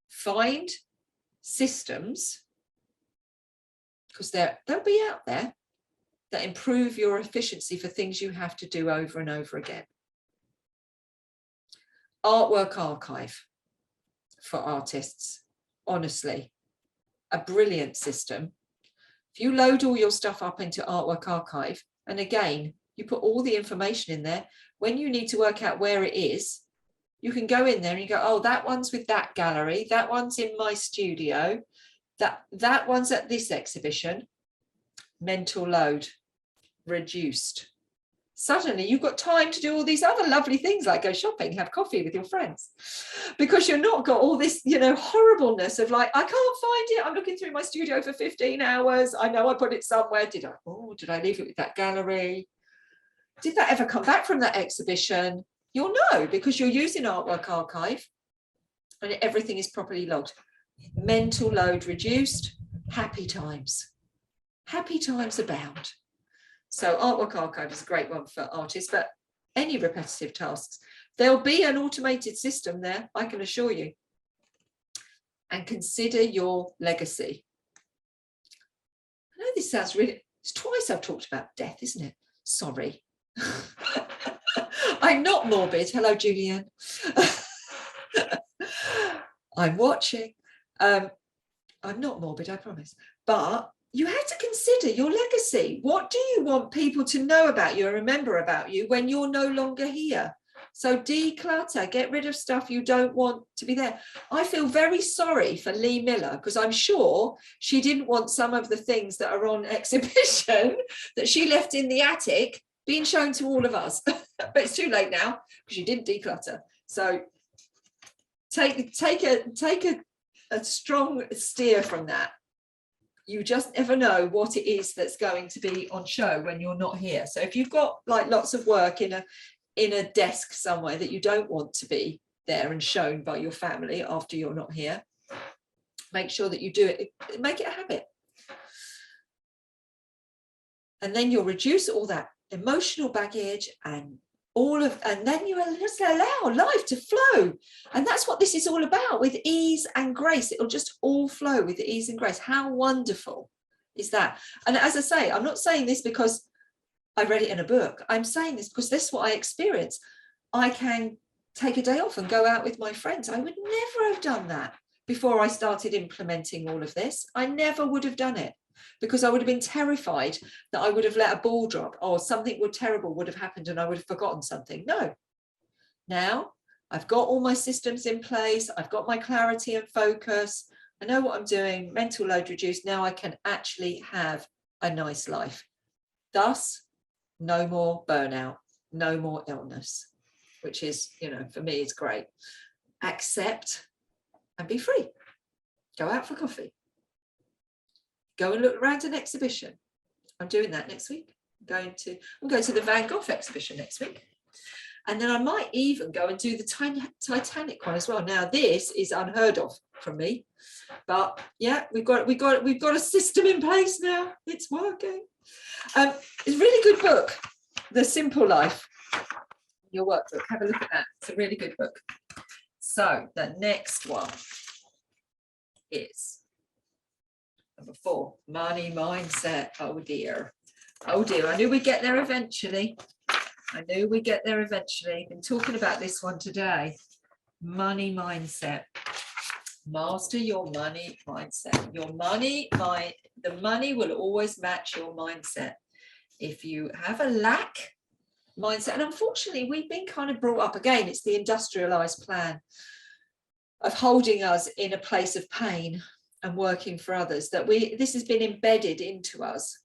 find systems, because they'll be out there, that improve your efficiency for things you have to do over and over again. Artwork archive for artists, honestly, a brilliant system. If you load all your stuff up into Artwork Archive, and again, you put all the information in there, when you need to work out where it is, you can go in there and you go, oh, that one's with that gallery, that one's in my studio, that one's at this exhibition. Mental load reduced. Suddenly you've got time to do all these other lovely things like go shopping, have coffee with your friends, because you're not got all this, horribleness of like, I can't find it. I'm looking through my studio for 15 hours. I know I put it somewhere. Did I leave it with that gallery? Did that ever come back from that exhibition? You'll know because you're using Artwork Archive and everything is properly logged. mental load reduced, happy times. Happy times abound. So Artwork Archive is a great one for artists, but any repetitive tasks. There'll be an automated system there, I can assure you. And consider your legacy. I know this sounds really, it's twice I've talked about death, isn't it? Sorry. I'm not morbid. Hello, Julianne. I'm watching. I'm not morbid, I promise. But you have to consider your legacy. What do you want people to know about you and remember about you when you're no longer here? So declutter, get rid of stuff you don't want to be there. I feel very sorry for Lee Miller, because I'm sure she didn't want some of the things that are on exhibition that she left in the attic being shown to all of us. But it's too late now because you didn't declutter. So take a strong steer from that. You just never know what it is that's going to be on show when you're not here. So if you've got like lots of work in a desk somewhere that you don't want to be there and shown by your family after you're not here, make sure that you do it, make it a habit. And then you'll reduce all that emotional baggage and then you just allow life to flow. And that's what this is all about, with ease and grace. It'll just all flow with ease and grace. How wonderful is that? And as I say, I'm not saying this because I read it in a book. I'm saying this because this is what I experience. I can take a day off and go out with my friends. I would never have done that before I started implementing all of this. I never would have done it, because I would have been terrified that I would have let a ball drop or something terrible would have happened and I would have forgotten something. No. Now I've got all my systems in place. I've got my clarity and focus. I know what I'm doing. Mental load reduced. Now I can actually have a nice life. Thus, no more burnout, no more illness, which is, for me, it's great. Accept and be free. Go out for coffee. Go and look around an exhibition. I'm doing that next week. I'm going to the Van Gogh exhibition next week. And then I might even go and do the Titanic one as well. Now, this is unheard of from me, but yeah, we've got a system in place now. It's working. It's a really good book, The Simple Life. Your workbook. Have a look at that. It's a really good book. So the next one is number 4, money mindset. Oh dear. Oh dear. I knew we'd get there eventually. Been talking about this one today. Money mindset. Master your money mindset. The money will always match your mindset. If you have a lack mindset, and unfortunately we've been kind of brought up, again, it's the industrialized plan of holding us in a place of pain and working for others, this has been embedded into us.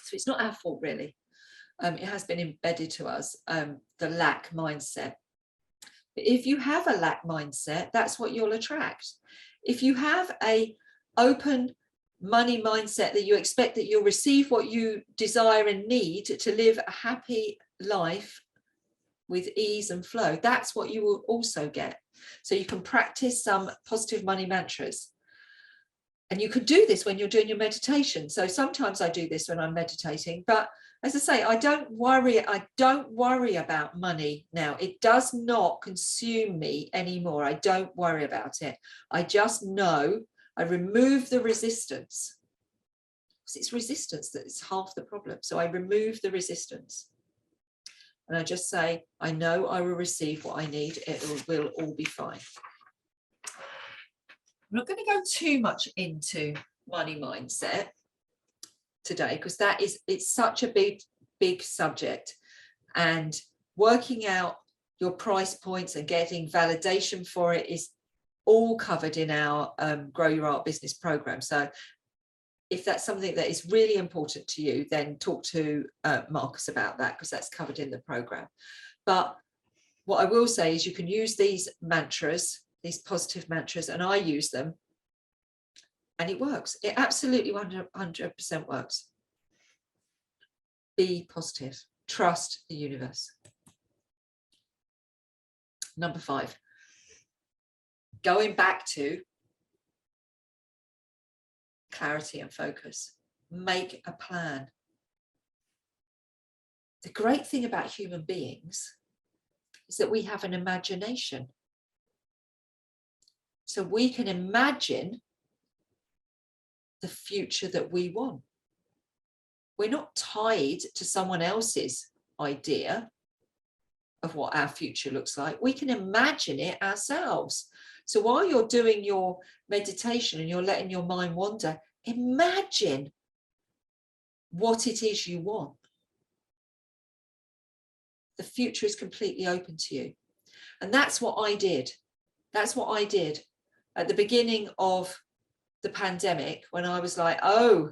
So it's not our fault, really. It has been embedded to us, the lack mindset. But if you have a lack mindset, that's what you'll attract. If you have a open money mindset, that you expect that you'll receive what you desire and need to live a happy life with ease and flow, that's what you will also get. So you can practice some positive money mantras. And you can do this when you're doing your meditation. So sometimes I do this when I'm meditating, but as I say, I don't worry about money now. It does not consume me anymore. I don't worry about it. I just know I remove the resistance. Because it's resistance that is half the problem. So I remove the resistance. And I just say, I know I will receive what I need. It will all be fine. I'm not going to go too much into money mindset today, because it's such a big subject, and working out your price points and getting validation for it is all covered in our Grow Your Art Business program. So if that's something that is really important to you, then talk to Marcus about that, because that's covered in the program. But what I will say is you can use these mantras, these positive mantras, and I use them, and it works. It absolutely 100% works. Be positive. Trust the universe. Number 5, going back to clarity and focus. Make a plan. The great thing about human beings is that we have an imagination. So we can imagine the future that we want. We're not tied to someone else's idea of what our future looks like. We can imagine it ourselves. So while you're doing your meditation and you're letting your mind wander, imagine what it is you want. The future is completely open to you. And that's what I did. That's what I did at the beginning of the pandemic, when I was like, oh,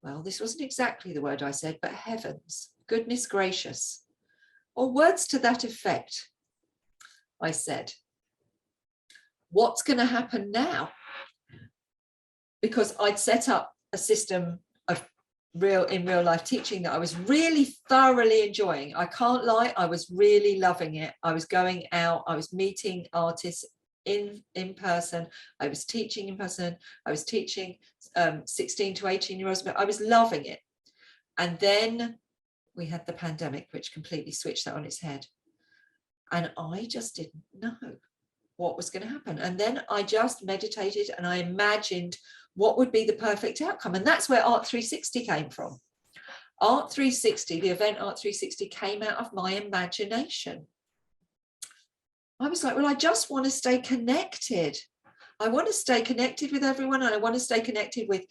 well, this wasn't exactly the word I said, but heavens, goodness gracious, or words to that effect. I said, what's going to happen now? Because I'd set up a system of in real life teaching that I was really thoroughly enjoying. I can't lie, I was really loving it. I was going out, I was meeting artists in person, I was teaching in person, I was teaching 16 to 18-year-olds, but I was loving it. And then we had the pandemic, which completely switched that on its head. And I just didn't know what was going to happen. And then I just meditated and I imagined what would be the perfect outcome. And that's where Art 360 came from. Art 360, the event Art 360, came out of my imagination. I was like, well, I just want to stay connected. I want to stay connected with everyone, and I want to stay connected with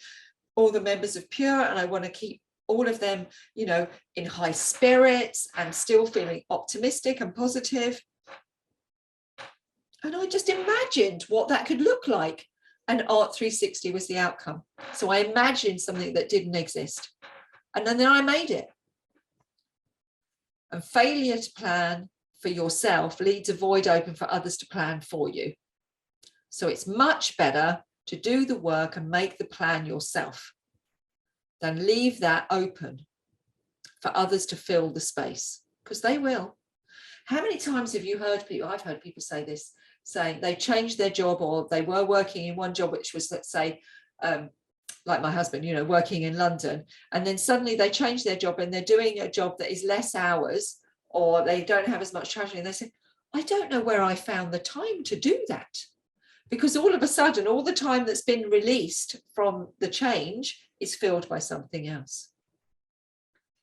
all the members of Pure, and I want to keep all of them, you know, in high spirits and still feeling optimistic and positive. And I just imagined what that could look like. And Art 360 was the outcome. So I imagined something that didn't exist. And then I made it. And failure to plan for yourself leaves a void open for others to plan for you. So it's much better to do the work and make the plan yourself than leave that open for others to fill the space, because they will. How many times have you heard people, I've heard people say this, saying they changed their job, or they were working in one job, which was, let's say, like my husband, you know, working in London, and then suddenly they change their job and they're doing a job that is less hours, or they don't have as much traveling. And they say, I don't know where I found the time to do that, because all of a sudden, all the time that's been released from the change is filled by something else.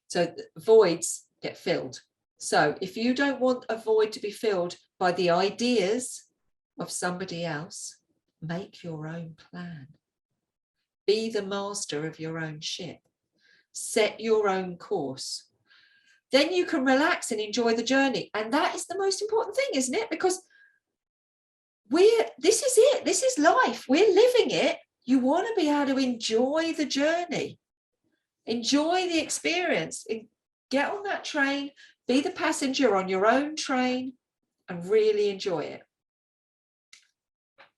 So voids get filled. So if you don't want a void to be filled by the ideas of somebody else, make your own plan. Be the master of your own ship. Set your own course. Then you can relax and enjoy the journey. And that is the most important thing, isn't it? Because this is it. This is life. We're living it. You want to be able to enjoy the journey. Enjoy the experience. Get on that train. Be the passenger on your own train and really enjoy it.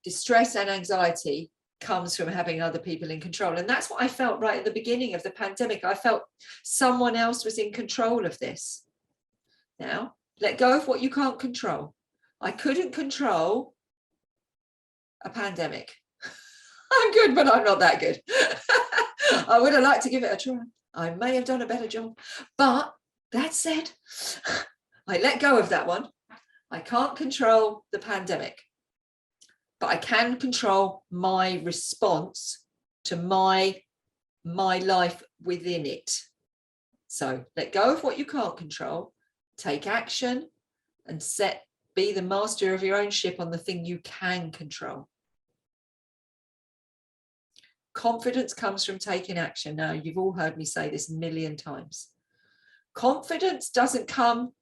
Distress and anxiety comes from having other people in control. And that's what I felt right at the beginning of the pandemic. I felt someone else was in control of this. Now, let go of what you can't control. I couldn't control a pandemic. I'm good, but I'm not that good. I would have liked to give it a try. I may have done a better job. But that said, I let go of that one. I can't control the pandemic, but I can control my response to my life within it. So let go of what you can't control, take action, and be the master of your own ship on the thing you can control. Confidence comes from taking action. Now, you've all heard me say this a million times. Confidence doesn't come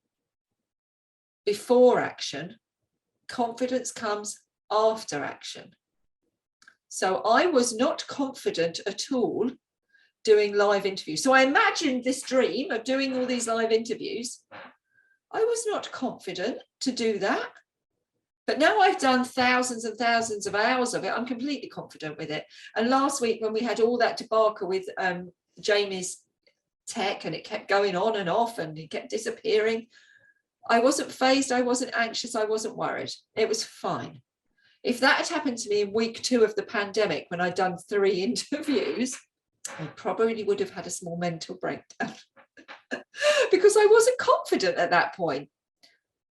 before action. Confidence comes after action. So I was not confident at all doing live interviews. So I imagined this dream of doing all these live interviews. I was not confident to do that. But now I've done thousands and thousands of hours of it, I'm completely confident with it. And last week when we had all that debacle with Jamie's tech, and it kept going on and off and it kept disappearing, I wasn't phased, I wasn't anxious, I wasn't worried. It was fine. If that had happened to me in week 2 of the pandemic, when I'd done 3 interviews, I probably would have had a small mental breakdown because I wasn't confident at that point.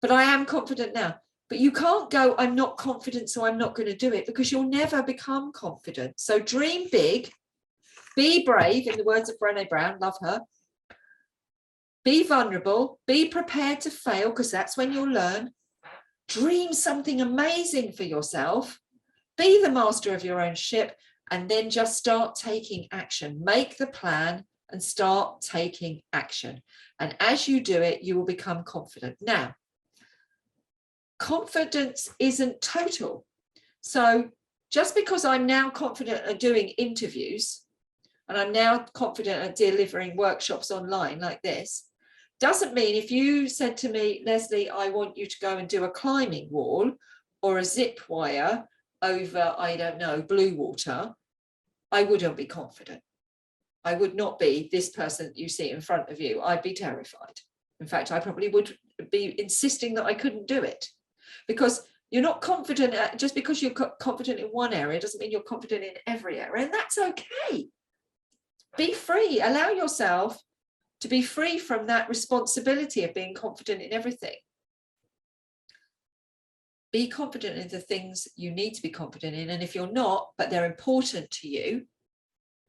But I am confident now. But you can't go, I'm not confident, so I'm not going to do it, because you'll never become confident. So dream big, be brave, in the words of Brené Brown, love her. Be vulnerable, be prepared to fail, because that's when you'll learn. Dream something amazing for yourself. Be the master of your own ship, and then just start taking action. Make the plan and start taking action. And as you do it, you will become confident. Now, confidence isn't total. So just because I'm now confident at doing interviews, and I'm now confident at delivering workshops online like this, doesn't mean if you said to me, Leslie, I want you to go and do a climbing wall or a zip wire over, I don't know, blue water, I wouldn't be confident. I would not be this person that you see in front of you. I'd be terrified. In fact, I probably would be insisting that I couldn't do it, because you're not confident. Just because you're confident in one area doesn't mean you're confident in every area, and that's okay. Be free. Allow yourself to be free from that responsibility of being confident in everything. Be confident in the things you need to be confident in, and if you're not, but they're important to you,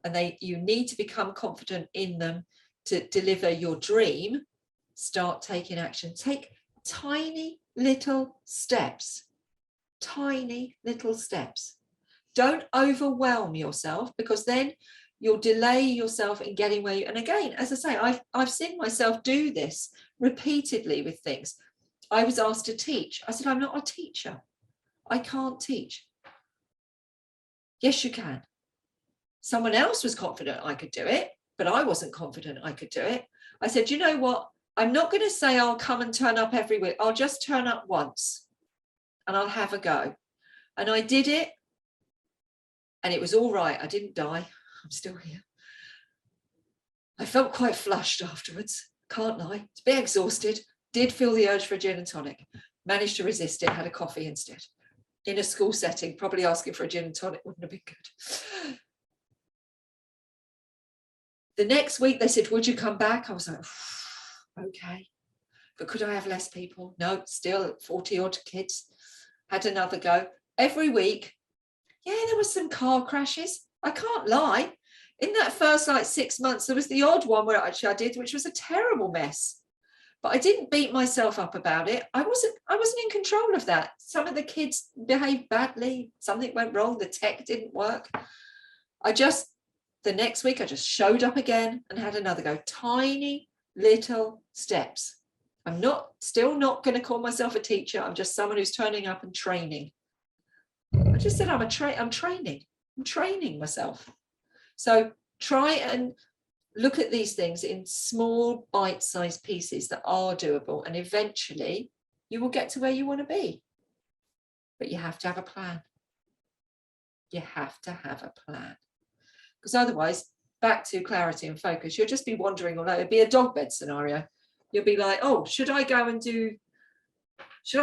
and you need to become confident in them to deliver your dream, start taking action. Take tiny little steps. Tiny little steps. Don't overwhelm yourself, because then you'll delay yourself in getting where you, and again, as I say, I've seen myself do this repeatedly with things. I was asked to teach. I said, I'm not a teacher. I can't teach. Yes, you can. Someone else was confident I could do it, but I wasn't confident I could do it. I said, you know what? I'm not going to say I'll come and turn up every week. I'll just turn up once and I'll have a go. And I did it, and it was all right. I didn't die. I'm still here. I felt quite flushed afterwards. Can't lie. It's a bit exhausted. Did feel the urge for a gin and tonic. Managed to resist it. Had a coffee instead. In a school setting, probably asking for a gin and tonic wouldn't have been good. The next week they said, would you come back? I was like, okay. But could I have less people? No, still 40 odd kids. Had another go. Every week, yeah, there were some car crashes. I can't lie. In that first 6 months, there was the odd one where actually I did, which was a terrible mess. But I didn't beat myself up about it. I wasn't in control of that. Some of the kids behaved badly. Something went wrong. The tech didn't work. The next week, I just showed up again and had another go. Tiny little steps. I'm still not going to call myself a teacher. I'm just someone who's turning up and training. I just said I'm training. I'm training myself. So try and look at these things in small bite-sized pieces that are doable, and eventually you will get to where you want to be. But you have to have a plan. You have to have a plan. Because otherwise, back to clarity and focus, you'll just be wandering all over. It'd be a dog bed scenario. You'll be like, oh, should I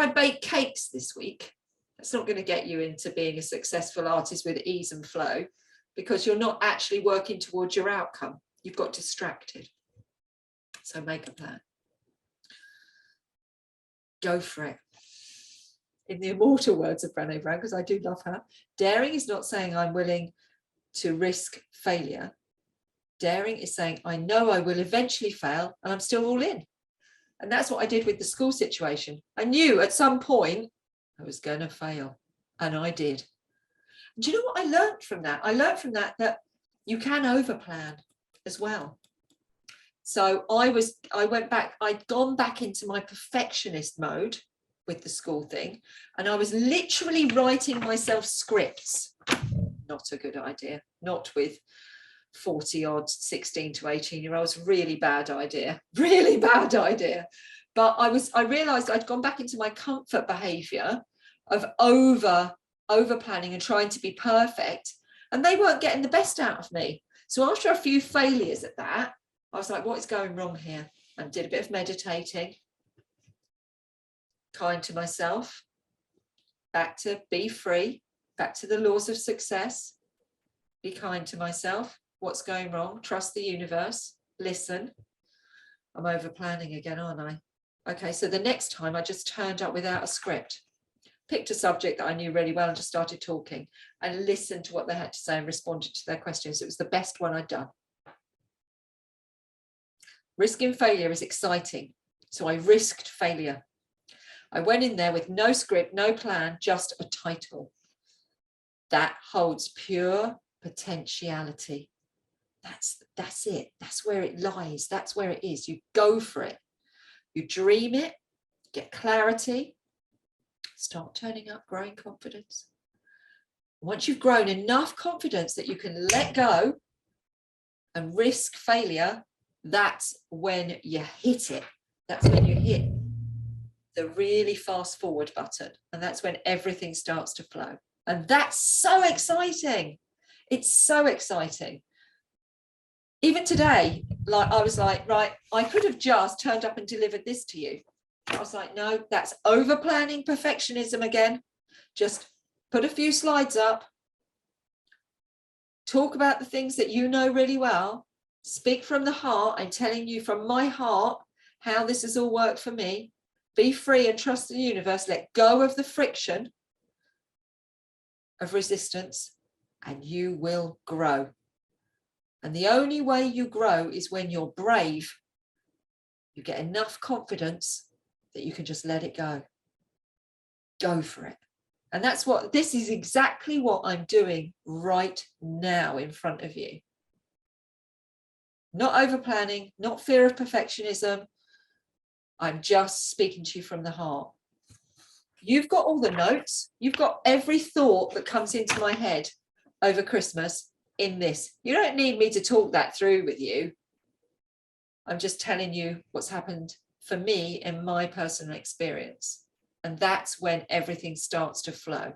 bake cakes this week? That's not going to get you into being a successful artist with ease and flow, because you're not actually working towards your outcome. You've got distracted. So make a plan. Go for it. In the immortal words of Brené Brown, because I do love her, daring is not saying I'm willing to risk failure. Daring is saying, I know I will eventually fail and I'm still all in. And that's what I did with the school situation. I knew at some point I was going to fail, and I did. And do you know what I learned from that? I learned from that you can overplan as well. So I'd gone back into my perfectionist mode with the school thing, and I was literally writing myself scripts. Not a good idea. Not with 40 odd 16 to 18-year-olds. Really bad idea. Really bad idea. But I realized I'd gone back into my comfort behavior of over planning and trying to be perfect, and they weren't getting the best out of me. So after a few failures at that, I was like, what is going wrong here? And did a bit of meditating, kind to myself, back to be free, back to the laws of success, be kind to myself. What's going wrong? Trust the universe, listen. I'm over planning again, aren't I? Okay, so the next time I just turned up without a script, picked a subject that I knew really well and just started talking and listened to what they had to say and responded to their questions. It was the best one I'd done. Risking failure is exciting. So I risked failure. I went in there with no script, no plan, just a title. That holds pure potentiality. That's it. That's where it lies. That's where it is. You go for it. You dream it, get clarity, start turning up, growing confidence. Once you've grown enough confidence that you can let go and risk failure, that's when you hit it. That's when you hit the really fast forward button. And that's when everything starts to flow. And that's so exciting. It's so exciting. Even today, like I was like, right, I could have just turned up and delivered this to you. I was like, no, that's over planning perfectionism again. Just put a few slides up, talk about the things that you know really well, speak from the heart. I'm telling you from my heart how this has all worked for me. Be free and trust the universe. Let go of the friction of resistance and you will grow. And the only way you grow is when you're brave. You get enough confidence that you can just let it go. Go for it. And that's what, this is exactly what I'm doing right now in front of you. Not over planning, not fear of perfectionism. I'm just speaking to you from the heart. You've got all the notes. You've got every thought that comes into my head over Christmas in this. You don't need me to talk that through with you. I'm just telling you what's happened for me in my personal experience. And that's when everything starts to flow.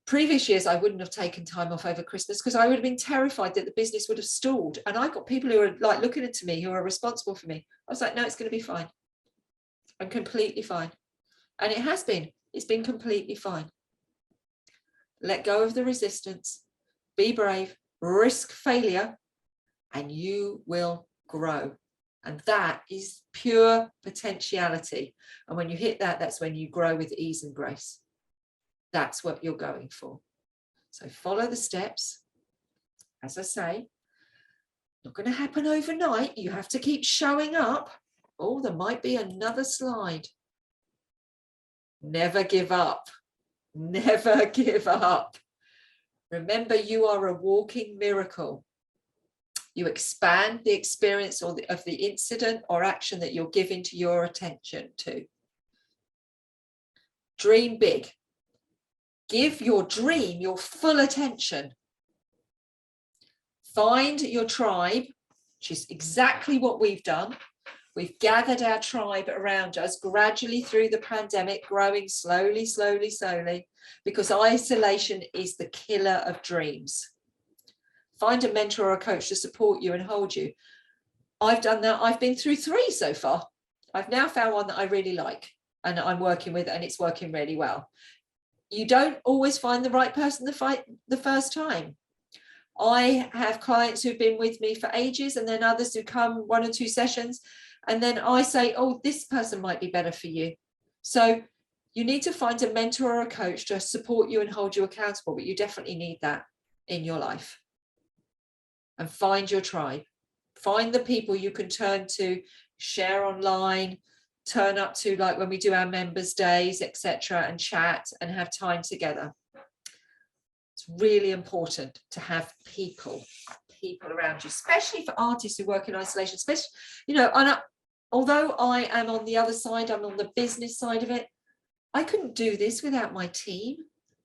Previous years, I wouldn't have taken time off over Christmas because I would have been terrified that the business would have stalled. And I got people who are like looking into me, who are responsible for me. I was like, no, it's going to be fine. I'm completely fine. And it has been. It's been completely fine. Let go of the resistance. Be brave. Risk failure. And you will grow. And that is pure potentiality. And when you hit that, that's when you grow with ease and grace. That's what you're going for. So follow the steps. As I say, not going to happen overnight. You have to keep showing up. Oh, there might be another slide. Never give up. Never give up. Remember, you are a walking miracle. You expand the experience of the incident or action that you're giving to your attention to. Dream big. Give your dream your full attention. Find your tribe, which is exactly what we've done. We've gathered our tribe around us gradually through the pandemic, growing slowly, slowly, slowly, because isolation is the killer of dreams. Find a mentor or a coach to support you and hold you. I've done that. I've been through 3 so far. I've now found one that I really like and I'm working with, and it's working really well. You don't always find the right person the first time. I have clients who've been with me for ages, and then others who come 1 or 2 sessions. And then I say, oh, this person might be better for you. So you need to find a mentor or a coach to support you and hold you accountable, but you definitely need that in your life. And find your tribe. Find the people you can turn to, share online, turn up to, like when we do our members' days, etc., and chat and have time together. It's really important to have people around you, especially for artists who work in isolation, especially, you know, although I am on the other side, I'm on the business side of it, I couldn't do this without my team,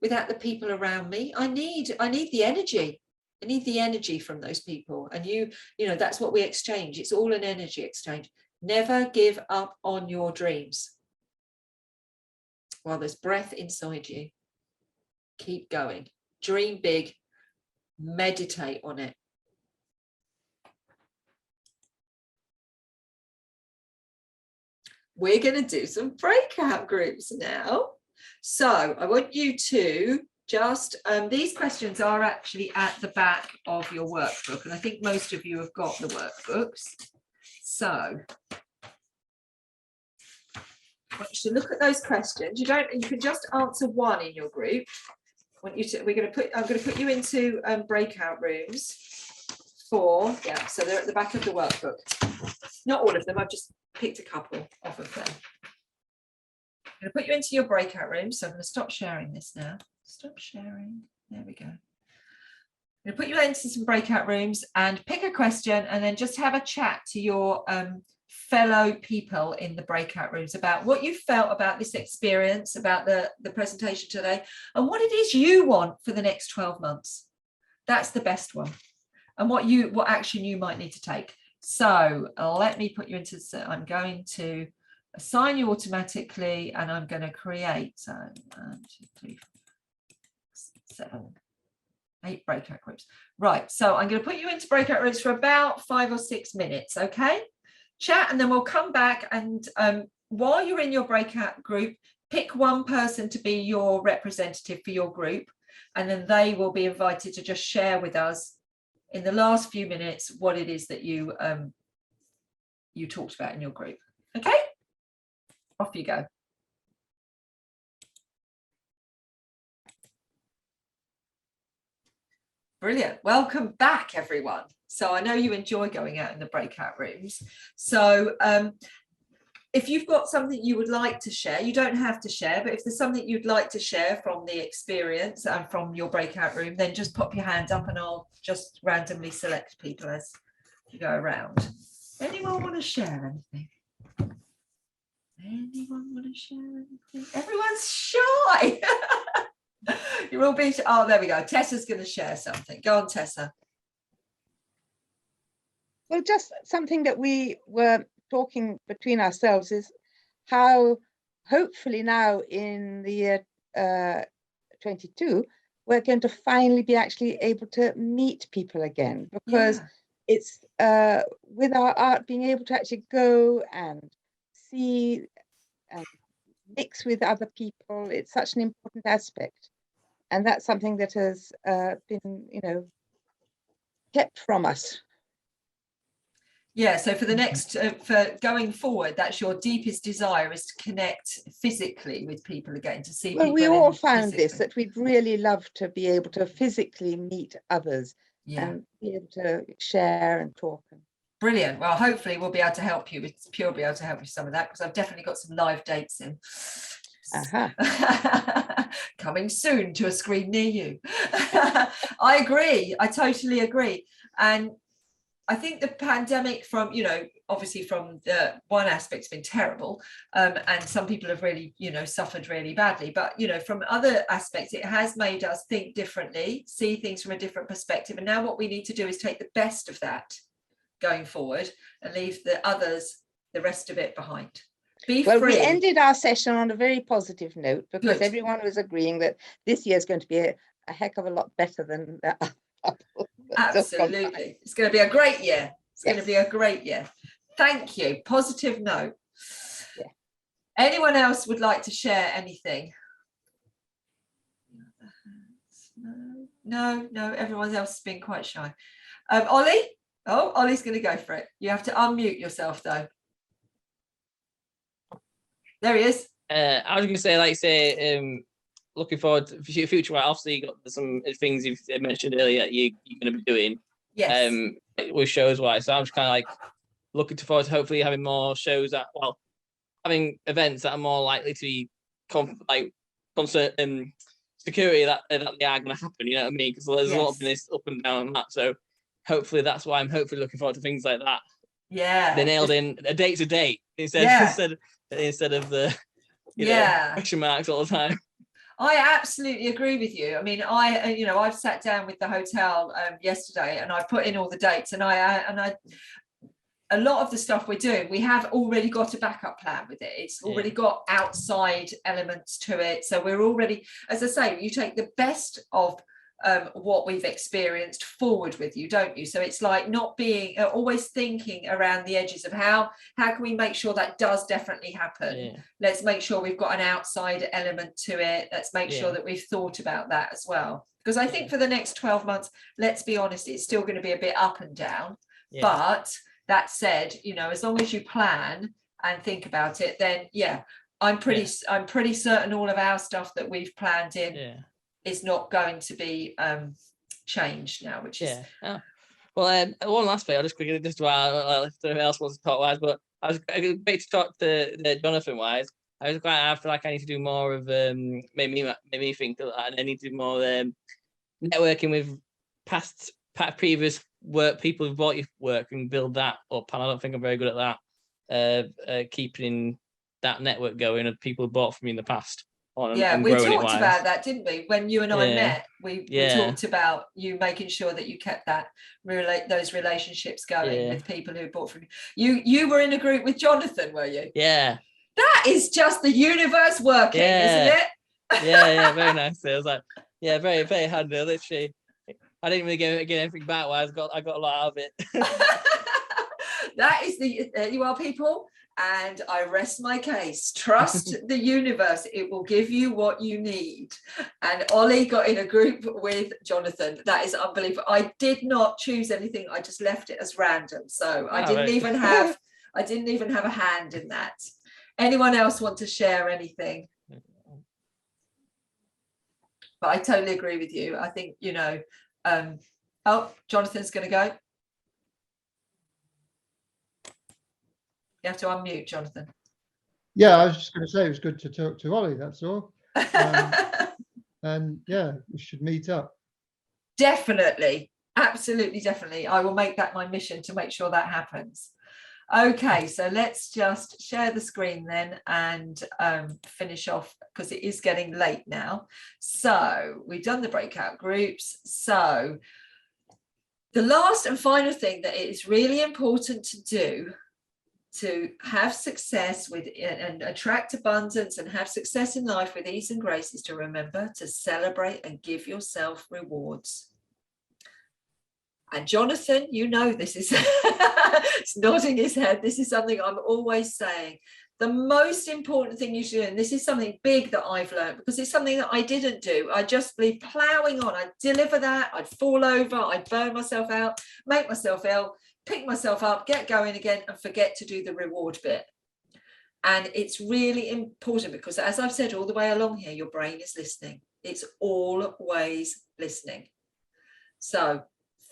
without the people around me. I need the energy. I need the energy from those people. And you know, that's what we exchange. It's all an energy exchange. Never give up on your dreams. While there's breath inside you, keep going. Dream big, meditate on it. We're going to do some breakout groups now. So I want you to just, these questions are actually at the back of your workbook, and I think most of you have got the workbooks. So I want you to look at those questions. You can just answer one in your group. I want you to, I'm going to put you into breakout rooms for, so they're at the back of the workbook. Not all of them, I've just picked a couple off of them. I'm going to put you into your breakout rooms. So I'm going to stop sharing this now. Stop sharing. There we go. I'm going to put you into some breakout rooms and pick a question, and then just have a chat to your fellow people in the breakout rooms about what you felt about this experience, about the presentation today, and what it is you want for the next 12 months. That's the best one. And what action you might need to take. So let me put you into, I'm going to assign you automatically, and I'm going to create 1, 2, 3, 4, 7, 8 breakout groups. Right, so I'm going to put you into breakout rooms for about 5 or 6 minutes, okay? Chat, and then we'll come back, and while you're in your breakout group, pick one person to be your representative for your group, and then they will be invited to just share with us in the last few minutes what it is that you talked about in your group. Okay, off you go. Brilliant. Welcome back, everyone. So I know you enjoy going out in the breakout rooms. So if you've got something you would like to share, you don't have to share, but if there's something you'd like to share from the experience and from your breakout room, then just pop your hand up and I'll just randomly select people as you go around. Anyone want to share anything? Anyone want to share anything? Everyone's shy. You're all being, oh, there we go. Tessa's going to share something. Go on, Tessa. Well, just something that we were talking between ourselves is how hopefully now in the year 22, we're going to finally be actually able to meet people again, because it's with our art being able to actually go and see and mix with other people, it's such an important aspect. And that's something that has been, kept from us. Yeah, so for the next, for going forward, that's your deepest desire, is to connect physically with people again, to see people. Well, we all found this, that we'd really love to be able to physically meet others and be able to share and talk. Brilliant. Well, hopefully we'll be able to help you with Pure, be able to help you with some of that, because I've definitely got some live dates in. Coming soon to a screen near you. I agree. I totally agree. And I think the pandemic, from, obviously from the one aspect, has been terrible, and some people have really, suffered really badly. But, from other aspects, it has made us think differently, see things from a different perspective. And now what we need to do is take the best of that going forward and leave the rest of it behind. Be free. We ended our session on a very positive note, because everyone was agreeing that this year is going to be a heck of a lot better than that. Absolutely. It's going to be a great year. It's going to be a great year. Thank you. Positive note. Yeah. Anyone else would like to share anything? No, everyone else has been quite shy. Ollie? Oh, Ollie's going to go for it. You have to unmute yourself though. There he is. I was going to say, looking forward to the future. Obviously, you got some things you've mentioned earlier you're going to be doing. Yes. With shows wise. So I'm just kind of looking forward to hopefully having more shows that, having events that are more likely to be concert security that they are going to happen. You know what I mean? Because there's a lot of this up and down and that. So hopefully that's why I'm hopefully looking forward to things like that. Yeah. They nailed in a date's a date instead of the question marks all the time. I absolutely agree with you. I mean, I've sat down with the hotel yesterday, and I've put in all the dates, and I a lot of the stuff we're doing, we have already got a backup plan with it. It's already got outside elements to it. So we're already, as I say, you take the best of what we've experienced forward with you, don't you? So it's like not being always thinking around the edges of how can we make sure that does definitely happen. Yeah. Let's make sure we've got an outside element to it. Let's make sure Yeah. that we've thought about that as well, because I think for the next 12 months, let's be honest, it's still going to be a bit up and down. Yeah. But that said, you know, as long as you plan and think about it, then I'm pretty certain all of our stuff that we've planned in is not going to be changed now, which is well, one last bit, I'll just quickly, just while if anyone else wants to talk wise, but I was great to talk to Jonathan wise. I was quite, I feel like I need to do more of made me think that I need to do more networking with previous work, people who've bought your work, and build that up. And I don't think I'm very good at that, keeping that network going of people who bought from me in the past. We talked about that, didn't we, when you and I met? We talked about you making sure that you kept those relationships going with people who bought from you. You were in a group with Jonathan, were you? That is just the universe working, isn't it? Very nice. It was like, very, very handy. Literally, I didn't really get anything back. I got a lot out of it. That is there you are, people. And I rest my case. Trust the universe. It will give you what you need. And Ollie got in a group with Jonathan. That is unbelievable. I did not choose anything. I just left it as random. So I didn't even have a hand in that. Anyone else want to share anything? But I totally agree with you. I think, you know, Jonathan's going to go. You have to unmute, Jonathan. Yeah, I was just going to say it was good to talk to Ollie, that's all. And we should meet up. Definitely. Absolutely, definitely. I will make that my mission to make sure that happens. Okay, so let's just share the screen then and finish off, because it is getting late now. So we've done the breakout groups. So the last and final thing that it is really important to do to have success with and attract abundance and have success in life with ease and grace is to remember to celebrate and give yourself rewards. And Jonathan, you know, this is it's nodding his head. This is something I'm always saying. The most important thing you should do, and this is something big that I've learned, because it's something that I didn't do. I'd just be plowing on. I'd deliver that. I'd fall over. I'd burn myself out, make myself ill, pick myself up, get going again, and forget to do the reward bit. And it's really important because, as I've said all the way along here, your brain is listening. It's always listening. So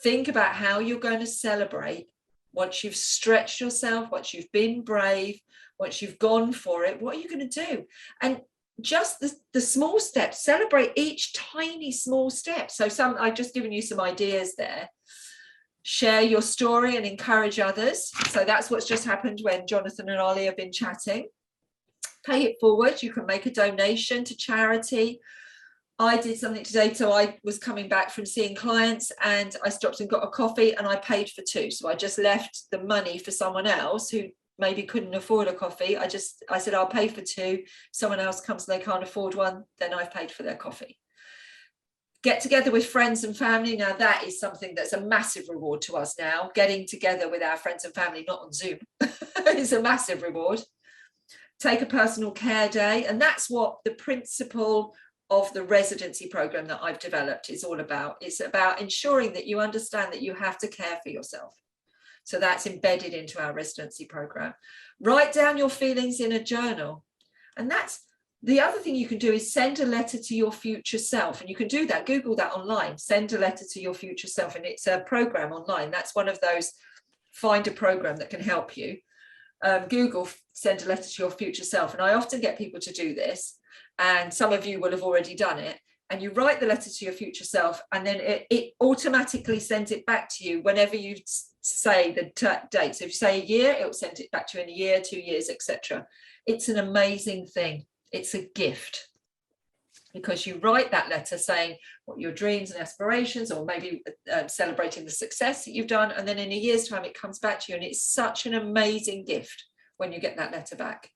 think about how you're going to celebrate once you've stretched yourself, once you've been brave, once you've gone for it. What are you going to do? And just the small steps, celebrate each tiny small step. So I've just given you some ideas there. Share your story and encourage others. So that's what's just happened when Jonathan and Ollie have been chatting. Pay it forward. You can make a donation to charity. I did something today. So I was coming back from seeing clients and I stopped and got a coffee and I paid for two. So I just left the money for someone else who maybe couldn't afford a coffee. I said, I'll pay for two. Someone else comes and they can't afford one. Then I've paid for their coffee. Get together with friends and family. Now that is something that's a massive reward to us now. Getting together with our friends and family, not on Zoom, is a massive reward. Take a personal care day. And that's what the principle of the residency program that I've developed is all about. It's about ensuring that you understand that you have to care for yourself. So that's embedded into our residency program. Write down your feelings in a journal. And that's the other thing you can do is send a letter to your future self. And you can do that. Google that online. Send a letter to your future self. And it's a program online. That's one of those, find a program that can help you. Google send a letter to your future self. And I often get people to do this. And some of you will have already done it. And you write the letter to your future self. And then it automatically sends it back to you whenever you say the date. So if you say a year, it will send it back to you in a year, 2 years, etc. It's an amazing thing. It's a gift because you write that letter saying what your dreams and aspirations, or maybe celebrating the success that you've done. And then in a year's time, it comes back to you. And it's such an amazing gift when you get that letter back.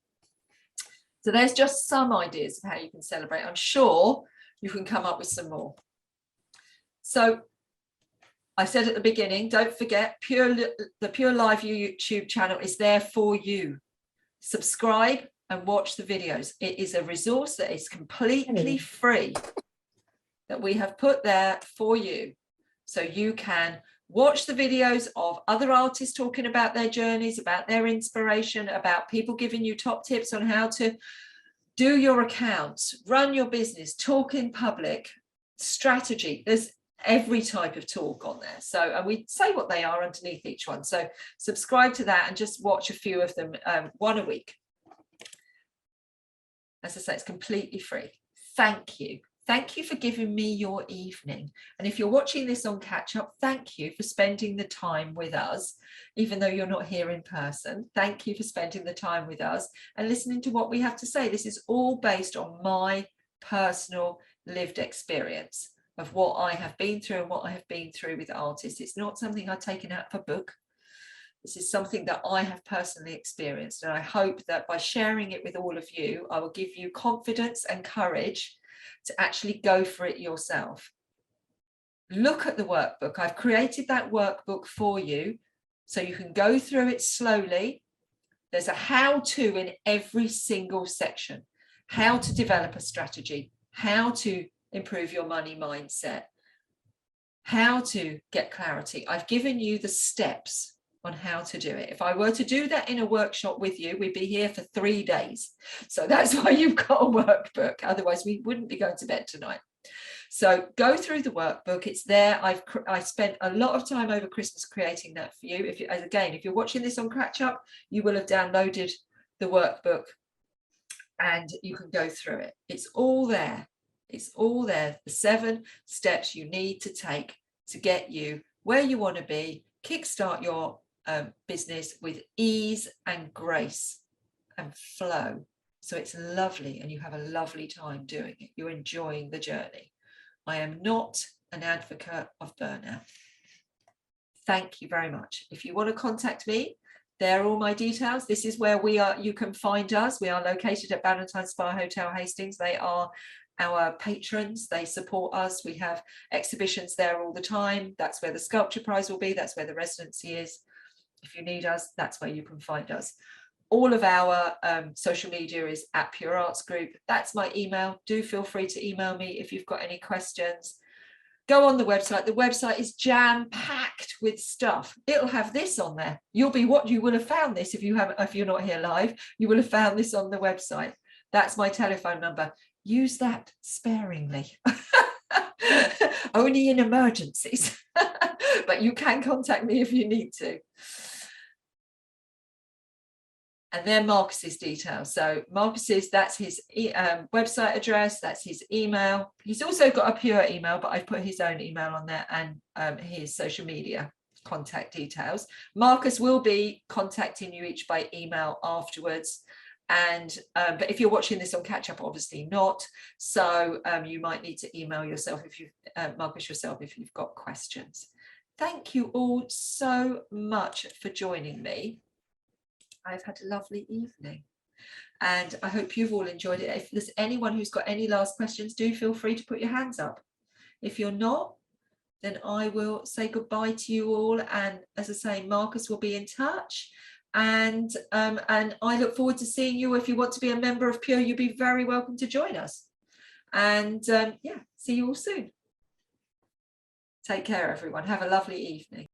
So there's just some ideas of how you can celebrate. I'm sure you can come up with some more. So I said at the beginning, don't forget, the Pure Live YouTube channel is there for you. Subscribe and watch the videos. It is a resource that is completely free that we have put there for you. So you can watch the videos of other artists talking about their journeys, about their inspiration, about people giving you top tips on how to do your accounts, run your business, talk in public, strategy. There's every type of talk on there. So, and we say what they are underneath each one. So subscribe to that and just watch a few of them, one a week. As I say, it's completely free. Thank you. Thank you for giving me your evening. And if you're watching this on catch up, thank you for spending the time with us, even though you're not here in person. Thank you for spending the time with us and listening to what we have to say. This is all based on my personal lived experience of what I have been through and what I have been through with artists. It's not something I've taken out of a book. This is something that I have personally experienced. And I hope that by sharing it with all of you, I will give you confidence and courage to actually go for it yourself. Look at the workbook. I've created that workbook for you so you can go through it slowly. There's a how-to in every single section. How to develop a strategy, how to improve your money mindset, how to get clarity. I've given you the steps on how to do it. If I were to do that in a workshop with you, we'd be here for 3 days. So that's why you've got a workbook. Otherwise, we wouldn't be going to bed tonight. So go through the workbook. It's there. I spent a lot of time over Christmas creating that for you. If you're watching this on Catch Up, you will have downloaded the workbook and you can go through it. It's all there. It's all there. The 7 steps you need to take to get you where you want to be, kickstart your business with ease and grace and flow. So it's lovely and you have a lovely time doing it. You're enjoying the journey. I am not an advocate of burnout. Thank you very much. If you want to contact me, there are all my details. This is where we are. You can find us. We are located at Ballantyne Spa Hotel Hastings. They are our patrons. They support us. We have exhibitions there all the time. That's where the sculpture prize will be. That's where the residency is. If you need us, that's where you can find us. All of our social media is at Pure Arts Group. That's my email. Do feel free to email me if you've got any questions. Go on the website. The website is jam-packed with stuff. It'll have this on there. You will have found this if you're not here live. You will have found this on the website. That's my telephone number. Use that sparingly. Only in emergencies. But you can contact me if you need to. And then Marcus's details. So Marcus's, that's his website address, that's his email. He's also got a Pure email, but I've put his own email on there and his social media contact details. Marcus will be contacting you each by email afterwards. And but if you're watching this on catch up, obviously not. So you might need to email yourself Marcus yourself if you've got questions. Thank you all so much for joining me. I've had a lovely evening and I hope you've all enjoyed it. If there's anyone who's got any last questions, do feel free to put your hands up. If you're not, then I will say goodbye to you all. And as I say, Marcus will be in touch. And I look forward to seeing you. If you want to be a member of Pure, you'll be very welcome to join us. And yeah, see you all soon. Take care, everyone. Have a lovely evening.